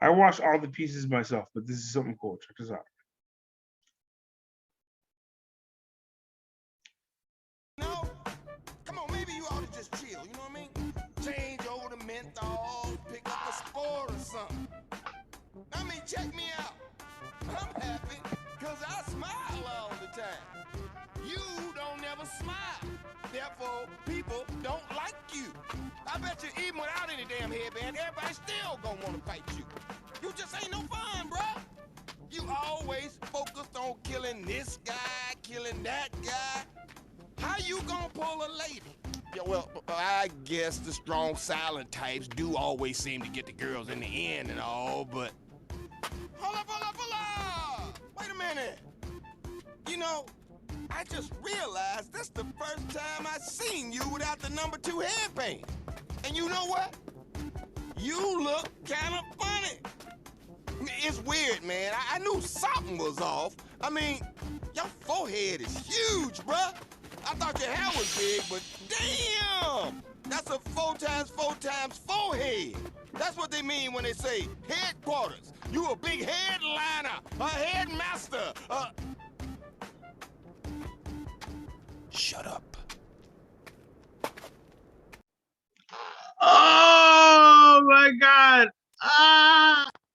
Speaker 1: I watched all the pieces myself, but this is something cool. Check this out.
Speaker 5: No, come on, maybe you ought to just chill, you know what I mean? Change over the menthol, pick up a sport or something. I mean, check me out. I'm happy because I smile all the time. You don't never smile. Therefore, people don't like you. I bet you even without any damn headband, everybody still gonna want to fight you. You just ain't no fun, bruh. You always focused on killing this guy, killing that guy. How you gonna pull a lady? Yeah, well, I guess the strong, silent types do always seem to get the girls in the end and all, but... Hold up! Wait a minute. I just realized that's the first time I seen you without the number 2 headband. And you know what? You look kind of funny. It's weird, man. I knew something was off. I mean, your forehead is huge, bruh. I thought your hair was big, but damn! That's a 4 times 4 times forehead. That's what they mean when they say headquarters. You a big headliner, a headmaster, Shut up.
Speaker 1: Oh my god!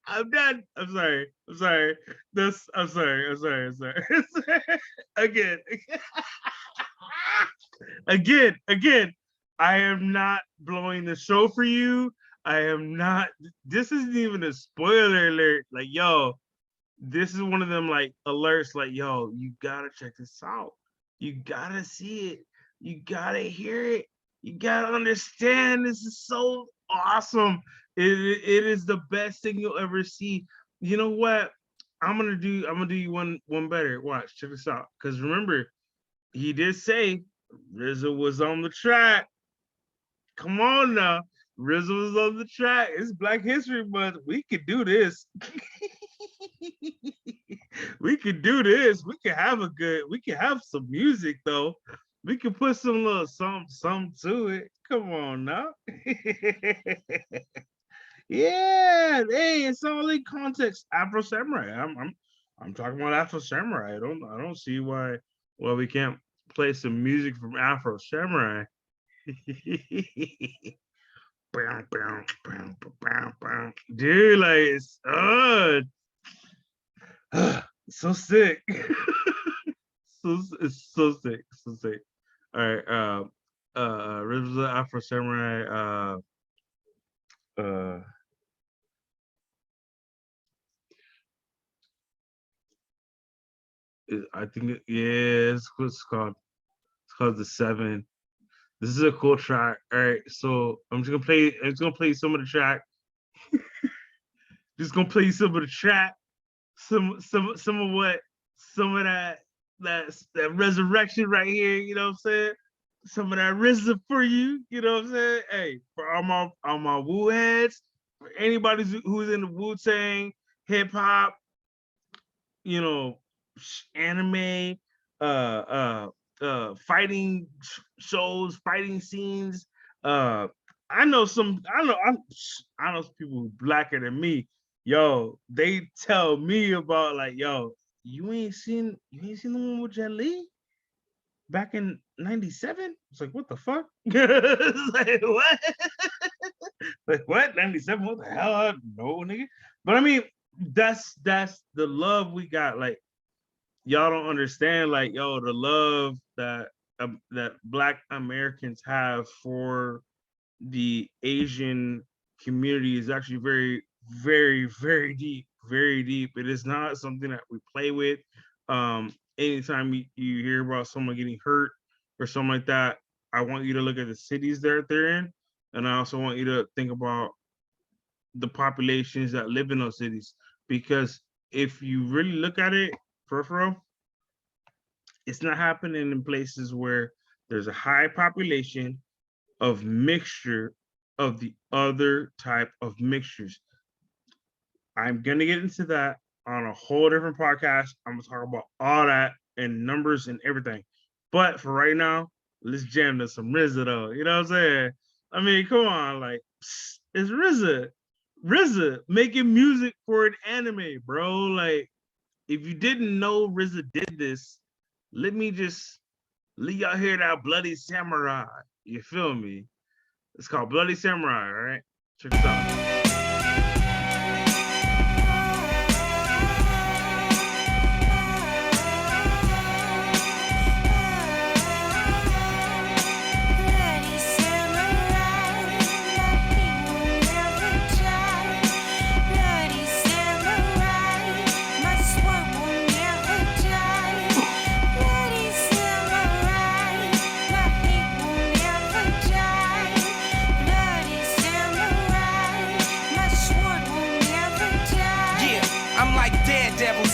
Speaker 1: I'm done. I'm sorry. I'm sorry. Again. Again. I am not blowing the show for you. I am not. This isn't even a spoiler alert. Like, yo, this is one of them like alerts, like, yo, you gotta check this out. You gotta see it. You gotta hear it. You gotta understand. This is so awesome. It is the best thing you'll ever see. You know what? I'm gonna do you one better. Watch, check this out. Because remember, he did say RZA was on the track. Come on now. RZA was on the track. It's Black History Month. We could do this. We could do this. We could have some music though. We could put some little some to it. Come on now. Yeah, hey, it's all in context. Afro Samurai. I'm talking about Afro Samurai. I don't see why we can't play some music from Afro Samurai. Dude, like it's so sick. It's so sick, so sick. All right, Rhythms of Afro Samurai. Uh, I think it's what's called. It's called the Seven. This is a cool track. All right, so I'm just gonna play. I'm just gonna play some of the track. Just gonna play some of the track. Some of what some of that resurrection right here. You know what I'm saying? Some of that RZA for you. You know what I'm saying? Hey, for all my Wu heads, for anybody who's in the Wu Tang, hip hop, you know, anime, fighting shows, fighting scenes. Uh, I know some people blacker than me. Yo, they tell me about like, yo, you ain't seen the one with Jet Li back in '97? It's like, what the fuck? It's like, what? Like, what? '97? What the hell? No, nigga. But I mean, that's the love we got. Like, y'all don't understand, like, yo, the love that Black Americans have for the Asian community is actually very, very, very deep, very deep. It is not something that we play with. Anytime you hear about someone getting hurt or something like that, I want you to look at the cities that they're in, and I also want you to think about the populations that live in those cities. Because if you really look at it, peripheral, it's not happening in places where there's a high population of mixture of the other type of mixtures. I'm gonna get into that on a whole different podcast. I'm gonna talk about all that and numbers and everything. But for right now, let's jam to some RZA though. You know what I'm saying? I mean, come on, like it's RZA. RZA making music for an anime, bro. Like, if you didn't know RZA did this, let me just let y'all hear that Bloody Samurai. You feel me? It's called Bloody Samurai, all right? Check this out.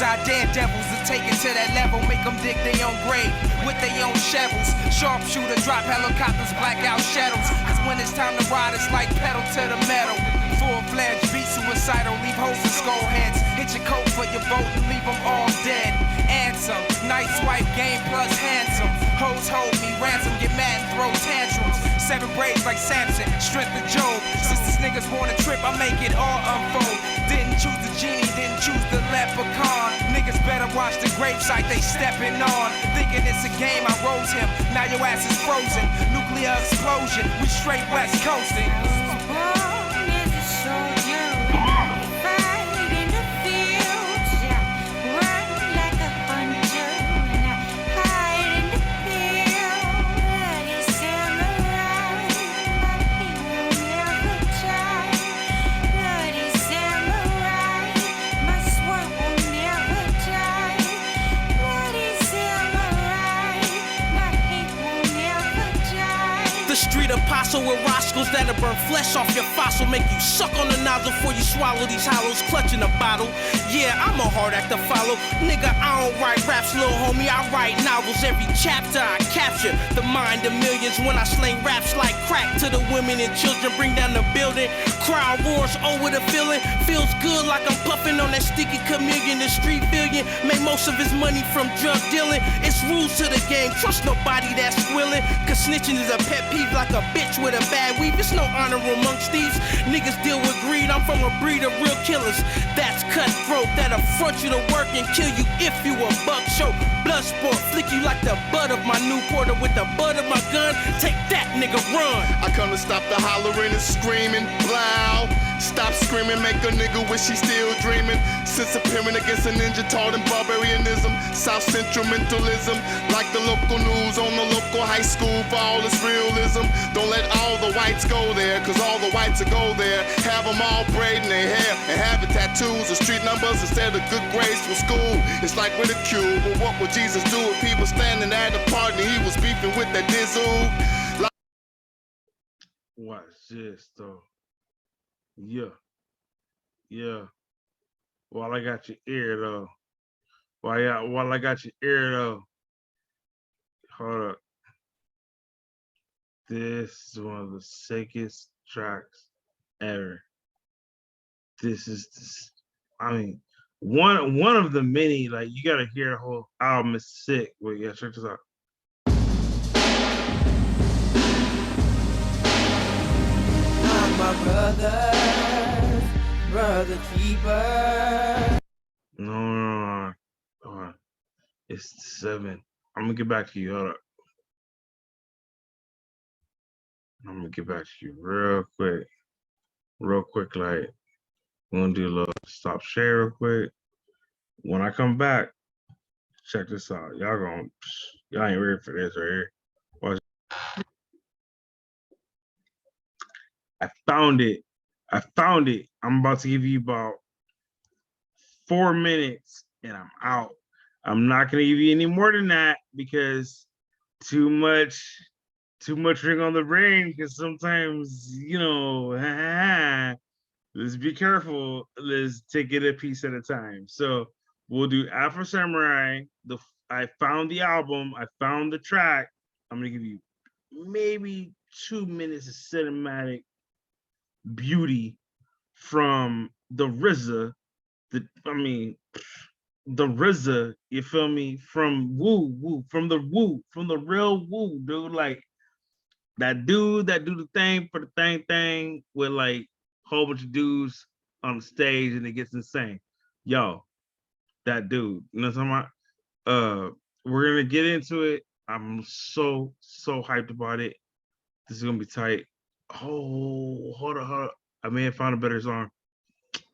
Speaker 6: Our daredevils to take it to that level, make them dig their own grave with their own shovels. Sharpshooter, drop helicopters, black out shadows. Cause when it's time to ride, it's like pedal to the metal. Full-fledged, beat suicidal, leave holes in skull heads. Hit your coat for your vote and leave them all dead. Answer, night swipe, game plus handsome. Hoes hold me, ransom, get mad and throw tantrums. 7 braids like Samson, strength of Job. Since this niggas want a trip, I make it all unfold. Didn't choose the genie, didn't choose the leprechaun. Niggas better watch the gravesite they stepping on. Thinking it's a game, I rose him. Now your ass is frozen. Nuclear explosion, we straight west coasting. hostile with Roscoe's that'll burn flesh off your fossil, make you suck on the nozzle before you swallow these hollows, clutching a bottle. Yeah, I'm a hard act to follow. Nigga, I don't write raps, little homie, I write novels. Every chapter I capture the mind of millions when I sling raps like crack to the women and children, bring down the building. Crowd roars over the feeling, feels good like I'm puffing on that sticky chameleon. The street billion made most of his money from drug dealing. It's rules to the game, trust nobody that's squilling, cause snitching is a pet peeve like a bitch with a bad weave. It's no honor amongst thieves, niggas deal with greed. I'm from a breed of real killers that's cutthroat, that'll front you to work and kill you if you a buck. Show blood sport, flick you like the butt of my Newporter with the butt of my gun. Take that, nigga, run.
Speaker 5: I come to stop the hollering and screaming, loud. Stop screaming, make a nigga wish he still dreaming. Since appearing against a ninja taught in barbarianism, South Central mentalism, like the local news on the local high school for all its realism. Don't let all the whites go there, cause all the whites will go there. Have them all braiding their hair and having tattoos or street numbers instead of good grades from school. It's like ridicule, but what would Jesus do if he was standing at a party and he was beefing with that dizzle?
Speaker 1: Watch this though. Yeah. While I got your ear though. While I got your ear though. Hold up. This is one of the sickest tracks ever. I mean, one of the many, like, you gotta hear the whole album is sick. Wait, yeah, check this out.
Speaker 7: My brother keeper.
Speaker 1: No. Hold on. It's 7. I'm gonna get back to you. Hold up. I'm gonna get back to you real quick. Like, we're gonna do a little stop share real quick. When I come back, check this out. Y'all ain't ready for this right here. Watch. I found it. I'm about to give you about 4 minutes and I'm out. I'm not gonna give you any more than that because too much ring on the brain, because sometimes, let's be careful. Let's take it a piece at a time. So we'll do Afro Samurai. I found the album. I found the track. I'm gonna give you maybe 2 minutes of cinematic beauty from the RZA. The RZA. You feel me? From the real Woo, dude. Like that dude that do the thing for the thing with like a whole bunch of dudes on the stage and it gets insane. Yo, that dude. You know what I'm talking about? We're gonna get into it. I'm so hyped about it. This is gonna be tight. Oh, hold up. I may have found a better song.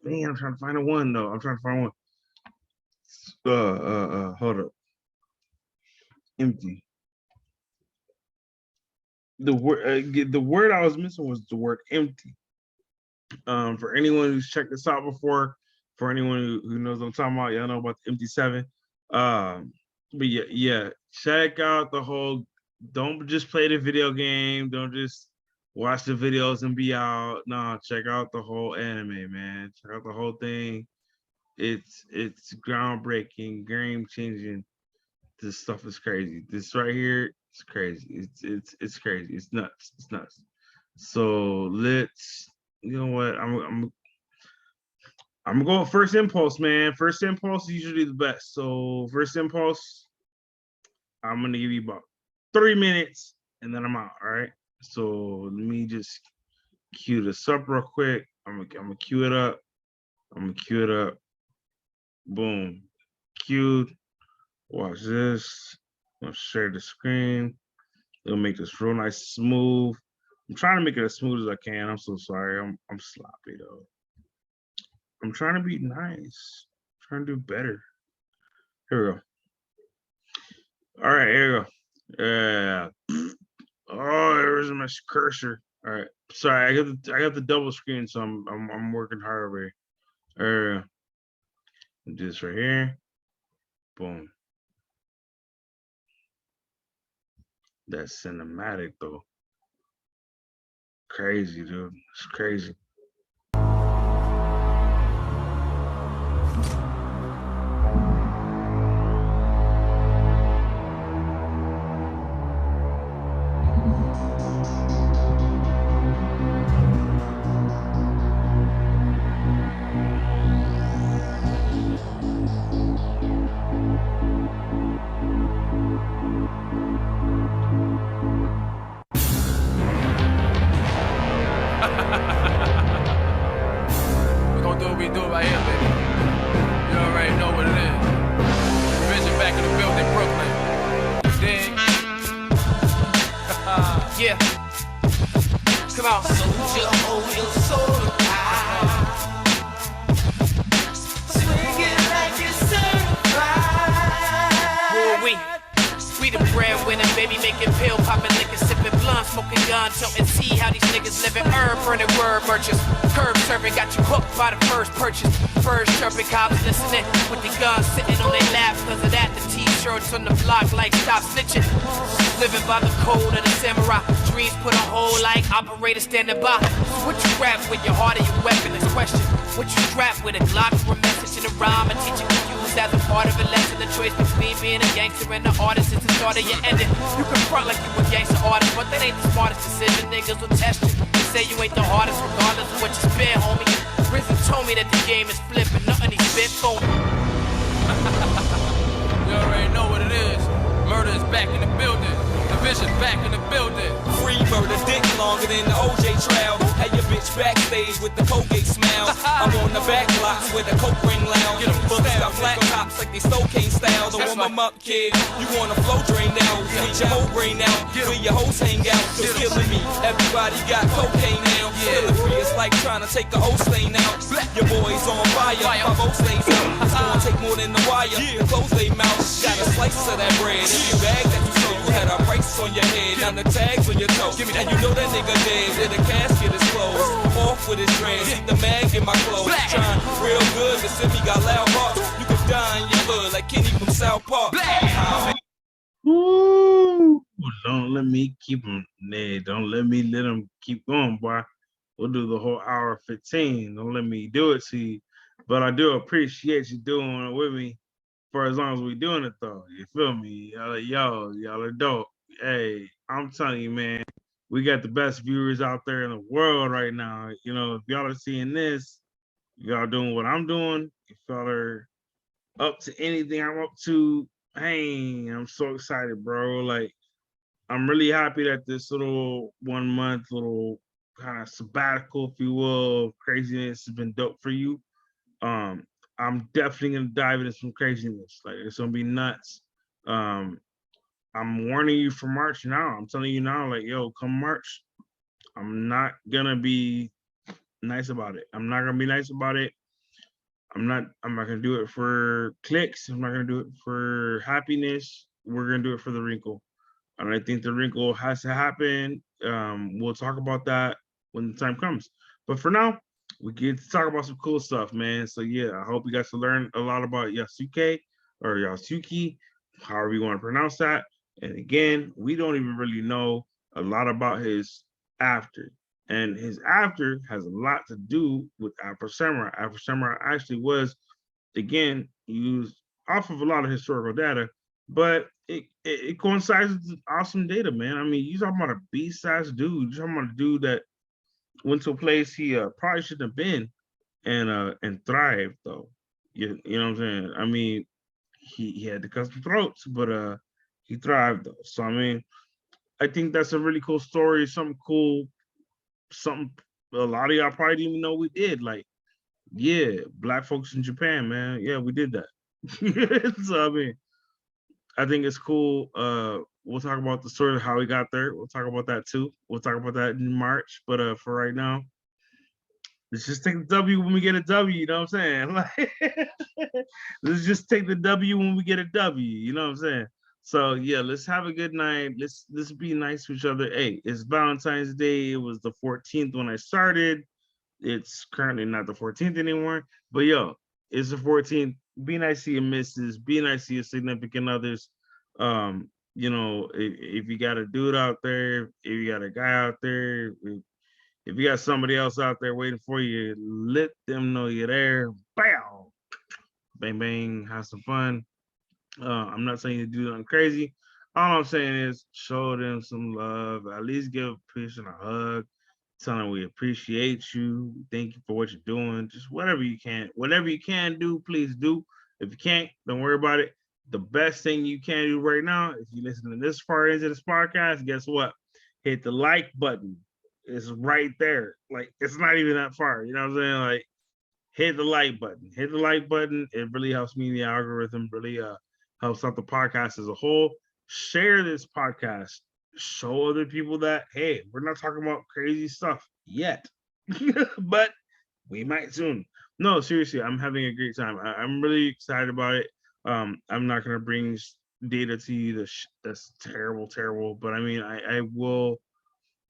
Speaker 1: Man, I'm trying to find one though. Hold up. Empty. The word I was missing was the word empty. For anyone who's checked this out before, for anyone who knows what I'm talking about, y'all know about the Empty 7. But yeah, check out the whole. Don't just play the video game. Don't just watch the videos and be out. No, check out the whole anime, man. Check out the whole thing. It's groundbreaking, game changing. This stuff is crazy. This right here, it's crazy. It's crazy. It's nuts. So let's. You know what? I'm gonna go with first impulse, man. First impulse is usually the best. So first impulse, I'm gonna give you about 3 minutes and then I'm out. All right. So let me just cue this up real quick. I'm gonna cue it up. Boom. Cued. Watch this. I'm gonna share the screen. It'll make this real nice, smooth. I'm trying to make it as smooth as I can. I'm so sorry. I'm sloppy though. I'm trying to be nice. I'm trying to do better. Here we go. All right, here we go. Yeah. Oh, there's my cursor. All right. Sorry, I got the double screen, so I'm working hard over here. Do this right here. Boom. That's cinematic though. Crazy, dude. It's crazy.
Speaker 6: We gonna do what we do right here, baby. You already know what it is. Vision back in the building, Brooklyn. Dig? Yeah. Come on. Soldier, hold your soul high. Swing it like you're certified. Who are we? We the breadwinner, baby, making pill, popping liquor, sipping blunt, smoking gun, and see how these niggas living. Herb burning word merchants, curb serving, got you hooked by the first purchase. First chirping cops listening with the guns sitting on their laps. Cause of that, the t-shirts on the block like stop snitching. Living by the code of the samurai. Dreams put a hole like operator standing by. So what you rap with, your heart or your weapon is question. What you strap with, a Glock or a message in a rhyme, a teacher can use as a part of a lesson. The choice between being a gangster and an artist is the start of your ending. You can front like you a gangster artist, but that ain't the smartest decision. Niggas will test you. They say you ain't the hardest regardless of what you spit, homie. Rizzo told me that the game is flipping, nothing he spit phony. You already know what it is. Murder is back in the building. Division back in the building.
Speaker 8: Free murder, dick longer than the OJ trial. Had your bitch backstage with the Colgate smile. I'm on the back blocks with a coke ring lounge. Books got flat tops like they Stocaine style. Don't warm them up, kid. You want a flow drain now. Need your whole brain out. Where your hoes hang out. It's killing me. Everybody got cocaine now. Feeling free, it's like trying to take a whole stain out. Your boys on fire. My both stains out. It's gonna take more than the wire. The close they mouth. Got a slice of that bread. In your bag that you sold. You had our prices on your head. Now the tags on your toes. And you know that nigga dead. Where the casket is closed. Off with his dreads. See the mag in my clothes. Trying real good. The Simi got loud hearts. You can die in your hood like Kenny from South Park.
Speaker 1: Woo! Don't let me keep them. Nah, don't let me let them keep going, boy. We'll do the whole hour 15. Don't let me do it to you. But I do appreciate you doing it with me for as long as we doing it, though. You feel me? Y'all are dope. Hey, I'm telling you, man, we got the best viewers out there in the world right now. You know, if y'all are seeing this, y'all doing what I'm doing, if y'all are up to anything I'm up to, hey, I'm so excited, bro. Like, I'm really happy that this little 1 month, little kind of sabbatical, if you will, craziness has been dope for you. I'm definitely gonna dive into some craziness. Like, it's gonna be nuts. I'm warning you for March now. I'm telling you now, like, yo, come March, I'm not gonna be nice about it. I'm not gonna be nice about it. I'm not gonna do it for clicks. I'm not gonna do it for happiness. We're gonna do it for the wrinkle. And I think the wrinkle has to happen. We'll talk about that when the time comes. But for now, we get to talk about some cool stuff, man. So yeah, I hope you guys to learn a lot about Yasuke or Yasuke, however you want to pronounce that. And again, we don't even really know a lot about his after. And his after has a lot to do with Afro Samurai. Afro Samurai actually was, again, used off of a lot of historical data, but it coincides with awesome data, man. I mean, you're talking about a beast-sized dude. You're talking about a dude that went to a place he probably shouldn't have been and thrived, though. You know what I'm saying? I mean, he had to cut some throats, but he thrived, though. So, I mean, I think that's a really cool story, something cool, something a lot of y'all probably didn't even know we did. Like, yeah, Black folks in Japan, man. Yeah, we did that. So, I mean, I think it's cool. We'll talk about the story of how we got there. We'll talk about that too. We'll talk about that in March. But for right now, let's just take the W when we get a W. You know what I'm saying? Like, let's just take the W when we get a W. You know what I'm saying? So yeah, let's have a good night. Let's be nice to each other. Hey, it's Valentine's Day. It was the 14th when I started. It's currently not the 14th anymore. But yo, it's the 14th. Be nice to your missus. Be nice to your significant others. You know, if you got a dude out there, if you got a guy out there, If you got somebody else out there waiting for you, let them know you're there. Bow, bang bang, have some fun. I'm not saying you do nothing crazy. All I'm saying is show them some love. At least give a person a hug. Tell them we appreciate you. Thank you for what you're doing. Just whatever you can do, please do. If you can't, don't worry about it. The best thing you can do right now, if you listen to this far into this podcast, guess what? Hit the like button. It's right there. Like it's not even that far. You know what I'm saying? Like hit the like button. Hit the like button. It really helps me in the algorithm. Really helps out the podcast as a whole. Share this podcast. Show other people that hey, we're not talking about crazy stuff yet, but we might soon. No, seriously, I'm having a great time. I'm really excited about it. I'm not gonna bring data to you that's terrible, terrible. But I mean, I will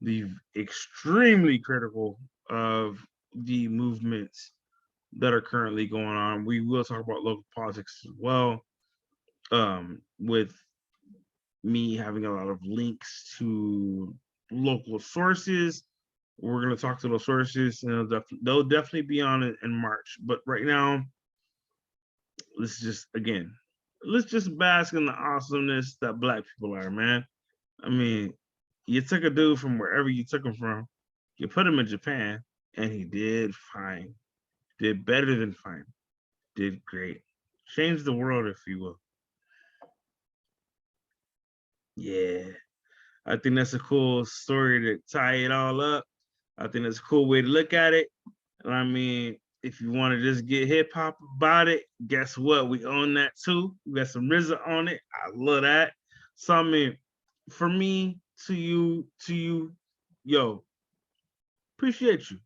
Speaker 1: be extremely critical of the movements that are currently going on. We will talk about local politics as well. With me having a lot of links to local sources. We're going to talk to those sources, and they'll definitely be on it in March. But right now, let's just bask in the awesomeness that Black people are, man. I mean, you took a dude from wherever you took him from, you put him in Japan, and he did fine, did better than fine, did great, changed the world, if you will. Yeah, I think that's a cool story to tie it all up. I think that's a cool way to look at it. And I mean, if you want to just get hip hop about it, guess what? We own that too. We got some RZA on it. I love that. So I mean, for me, to you, yo, appreciate you.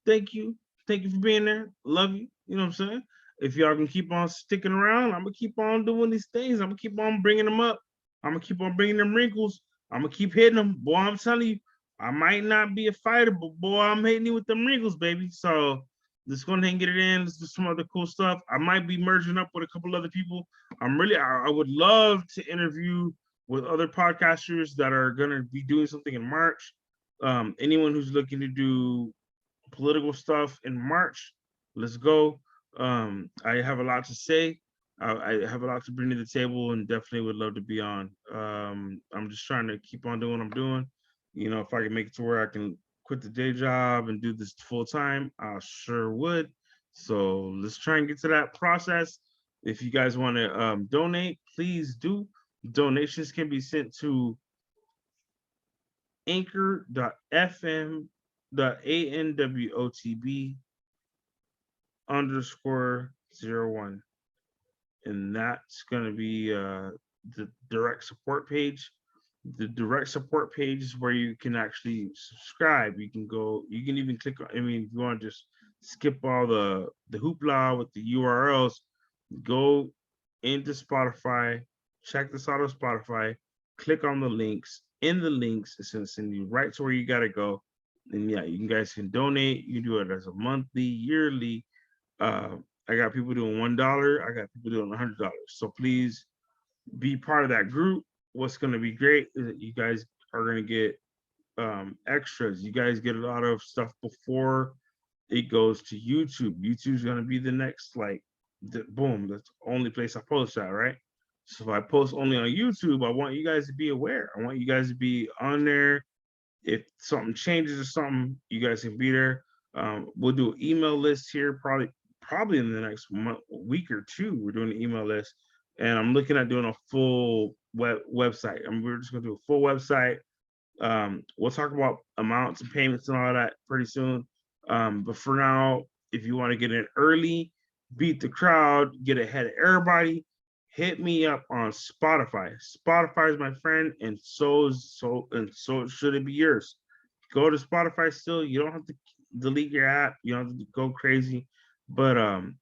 Speaker 1: Thank you. Thank you for being there. Love you. You know what I'm saying? If y'all can keep on sticking around, I'm gonna keep on doing these things. I'm gonna keep on bringing them up. I'm gonna keep on bringing them wrinkles. I'm gonna keep hitting them. Boy, I'm telling you, I might not be a fighter, but boy, I'm hitting you with them wrinkles, baby. So let's go ahead and get it in. Let's do some other cool stuff. I might be merging up with a couple other people. I would love to interview with other podcasters that are gonna be doing something in March. Anyone who's looking to do political stuff in March, let's go. I have a lot to say. I have a lot to bring to the table and definitely would love to be on. I'm just trying to keep on doing what I'm doing. You know, if I can make it to where I can quit the day job and do this full time, I sure would. So let's try and get to that process. If you guys want to donate, please do. Donations can be sent to anchor.fm.anwotb_01. And that's going to be the direct support page. The direct support page is where you can actually subscribe. You can go, you can even click on, I mean, if you want to just skip all the hoopla with the URLs, go into Spotify, check this out on Spotify, click on the links. In the links, it's going to send you right to where you got to go. And yeah, you guys can donate. You can do it as a monthly, yearly. I got people doing $1. I got people doing $100. So please be part of that group. What's going to be great is that you guys are going to get extras. You guys get a lot of stuff before it goes to YouTube. YouTube's going to be the next, like, boom, that's the only place I post at, right? So if I post only on YouTube, I want you guys to be aware. I want you guys to be on there. If something changes or something, you guys can be there. We'll do an email list here probably in the next week or two. We're doing an email list, and I'm looking at doing a full website. We're just gonna do a full website. We'll talk about amounts and payments and all that pretty soon. But for now, if you want to get in early, beat the crowd, get ahead of everybody, hit me up on Spotify. Spotify is my friend, and so should it be yours. Go to Spotify still. You don't have to delete your app. You don't have to go crazy. But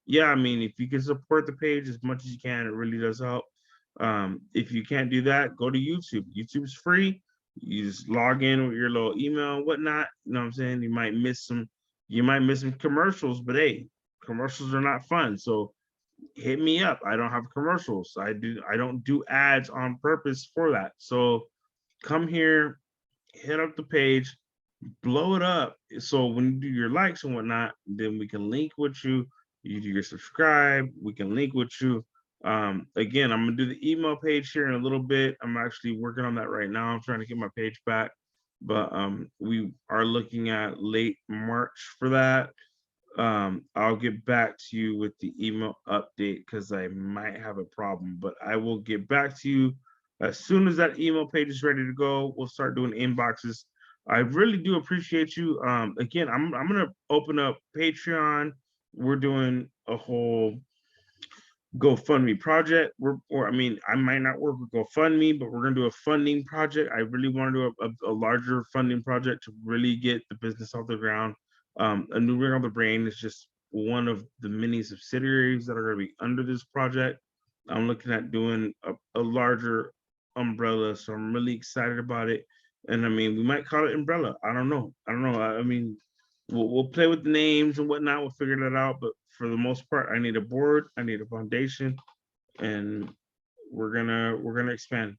Speaker 1: yeah, I mean, if you can support the page as much as you can, it really does help. If you can't do that, go to YouTube. YouTube's free. You just log in with your little email and whatnot. You know what I'm saying? You might miss some commercials, but hey, commercials are not fun. So hit me up. I don't have commercials. I don't do ads on purpose for that. So come here, hit up the page, blow it up. So when you do your likes and whatnot, then we can link with you. You do your subscribe, we can link with you. Again, I'm gonna do the email page here in a little bit. I'm actually working on that right now. I'm trying to get my page back, but we are looking at late March for that. I'll get back to you with the email update because I might have a problem, but I will get back to you as soon as that email page is ready to go. We'll start doing inboxes. I really do appreciate you. Again, I'm gonna open up Patreon. We're doing a whole GoFundMe project. I mean, I might not work with GoFundMe, but we're gonna do a funding project. I really want to do a larger funding project to really get the business off the ground. A new ring on the brain is just one of the many subsidiaries that are going to be under this project. I'm looking at doing a larger umbrella, so I'm really excited about it. And I mean, we might call it umbrella. I don't know. I mean, we'll play with the names and whatnot. We'll figure that out. But for the most part, I need a board, I need a foundation, and we're gonna expand.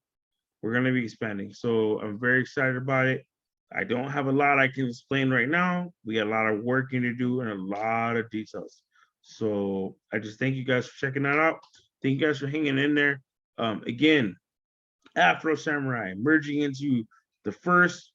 Speaker 1: We're gonna be expanding. So I'm very excited about it. I don't have a lot I can explain right now. We got a lot of working to do and a lot of details. So I just thank you guys for checking that out. Thank you guys for hanging in there. Again, Afro Samurai merging into the first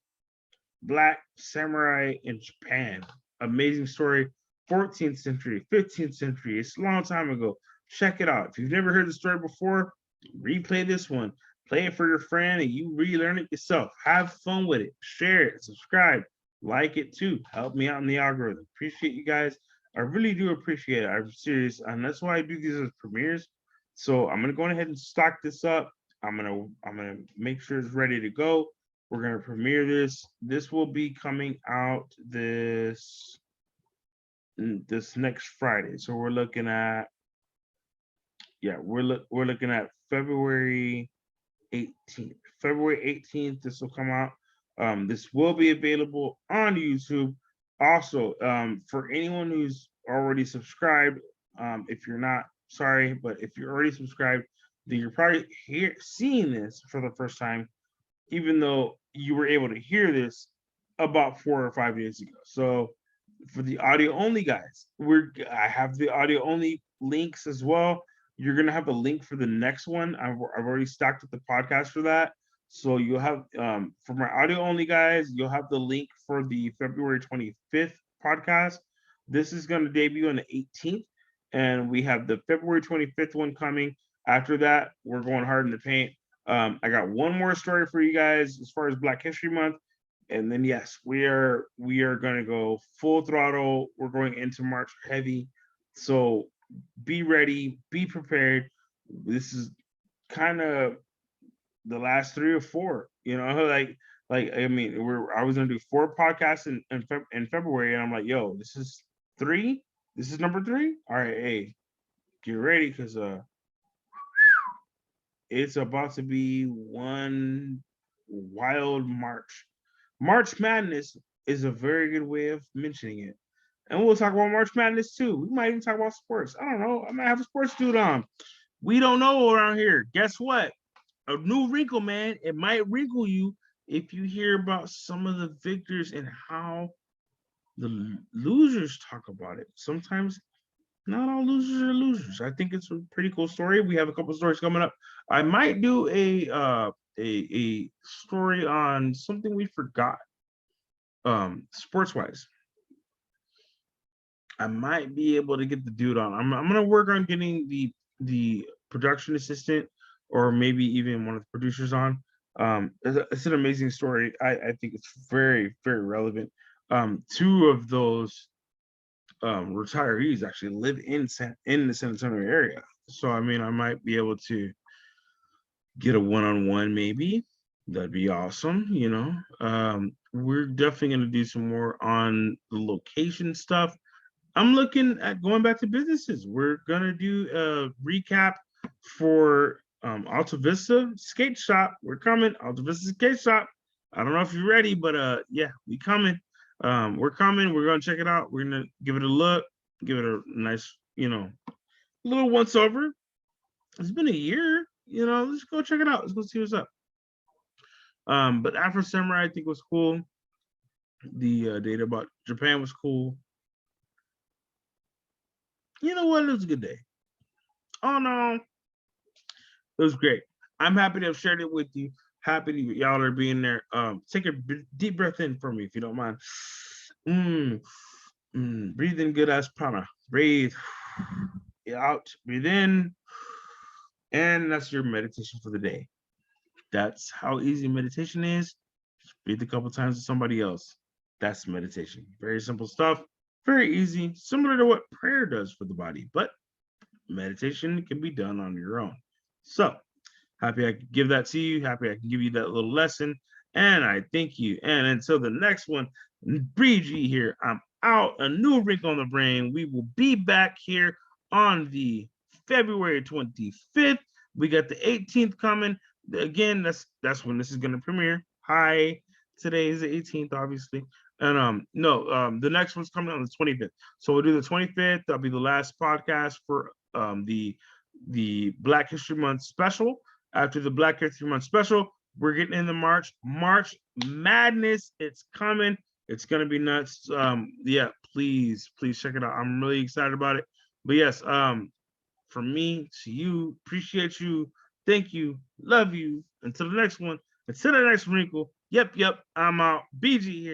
Speaker 1: Black samurai in Japan. Amazing story. 14th century, 15th century. It's a long time ago. Check it out. If you've never heard the story before, replay this one. Play it for your friend and you relearn it yourself. Have fun with it. Share it. Subscribe. Like it too. Help me out in the algorithm. Appreciate you guys. I really do appreciate it. I'm serious. And that's why I do these as premieres. So I'm gonna go ahead and stock this up. I'm gonna make sure it's ready to go. We're gonna premiere this. This will be coming out this next Friday. So we're looking at, yeah, we're looking at February 18th. February 18th, this will come out. This will be available on YouTube. Also, for anyone who's already subscribed, if you're not, sorry, but if you're already subscribed, then you're probably seeing this for the first time, even though you were able to hear this about 4 or 5 days ago. So for the audio only guys, I have the audio only links as well. You're gonna have a link for the next one. I've already stacked up the podcast for that. So you'll have for my audio only guys, you'll have the link for the February 25th podcast. This is gonna debut on the 18th, and we have the February 25th one coming. After that, we're going hard in the paint. I got one more story for you guys as far as Black History Month. And then yes, we are gonna go full throttle. We're going into March heavy. So be ready, be prepared. This is kind of the last 3 or 4, you know, like I mean, I was gonna do 4 podcasts in February, and I'm like, yo, this is 3. This is number 3. All right, hey, get ready because it's about to be one wild March. March Madness is a very good way of mentioning it. And we'll talk about March Madness too. We might even talk about sports. I don't know. I might have a sports dude on. We don't know around here. Guess what? A new wrinkle, man. It might wrinkle you if you hear about some of the victors and how the losers talk about it. Sometimes not all losers are losers. I think it's a pretty cool story. We have a couple stories coming up. I might do a story on something we forgot, sports wise. I might be able to get the dude on. I'm gonna work on getting the production assistant or maybe even one of the producers on. It's an amazing story. I think it's very, very relevant. 2 of those retirees actually live in the San Antonio area. So I mean, I might be able to get a one-on-one maybe. That'd be awesome, you know. We're definitely gonna do some more on the location stuff. I'm looking at going back to businesses. We're gonna do a recap for Alta Vista Skate Shop. We're coming, Alta Vista Skate Shop. I don't know if you're ready, but yeah, we coming. We're coming. We're gonna check it out. We're gonna give it a look, give it a nice, you know, little once over. It's been a year, you know. Let's go check it out. Let's go see what's up. But Afro Samurai I think was cool. The data about Japan was cool. You know what? It was a good day. Oh no, it was great. I'm happy to have shared it with you. Happy to y'all are being there. Take a deep breath in for me if you don't mind. Mm, breathe in good as prana. Breathe out. Breathe in, and that's your meditation for the day. That's how easy meditation is. Just breathe a couple times to somebody else. That's meditation. Very simple stuff. Very easy. Similar to what prayer does for the body, but meditation can be done on your own. So happy I could give that to you. Happy I can give you that little lesson. And I thank you. And until the next one, BG here. I'm out. A new Rick on the Brain. We will be back here on the February 25th. We got the 18th coming. Again, that's when this is gonna premiere. Hi. Today is the 18th, obviously. And the next one's coming on the 25th. So we'll do the 25th. That'll be the last podcast for the Black History Month special. After the Black History Month special, we're getting into March Madness. It's coming. It's gonna be nuts. Yeah, please check it out. I'm really excited about it. But yes, from me to you, appreciate you, thank you, love you. Until the next one, until the next wrinkle. Yep, I'm out. BG here.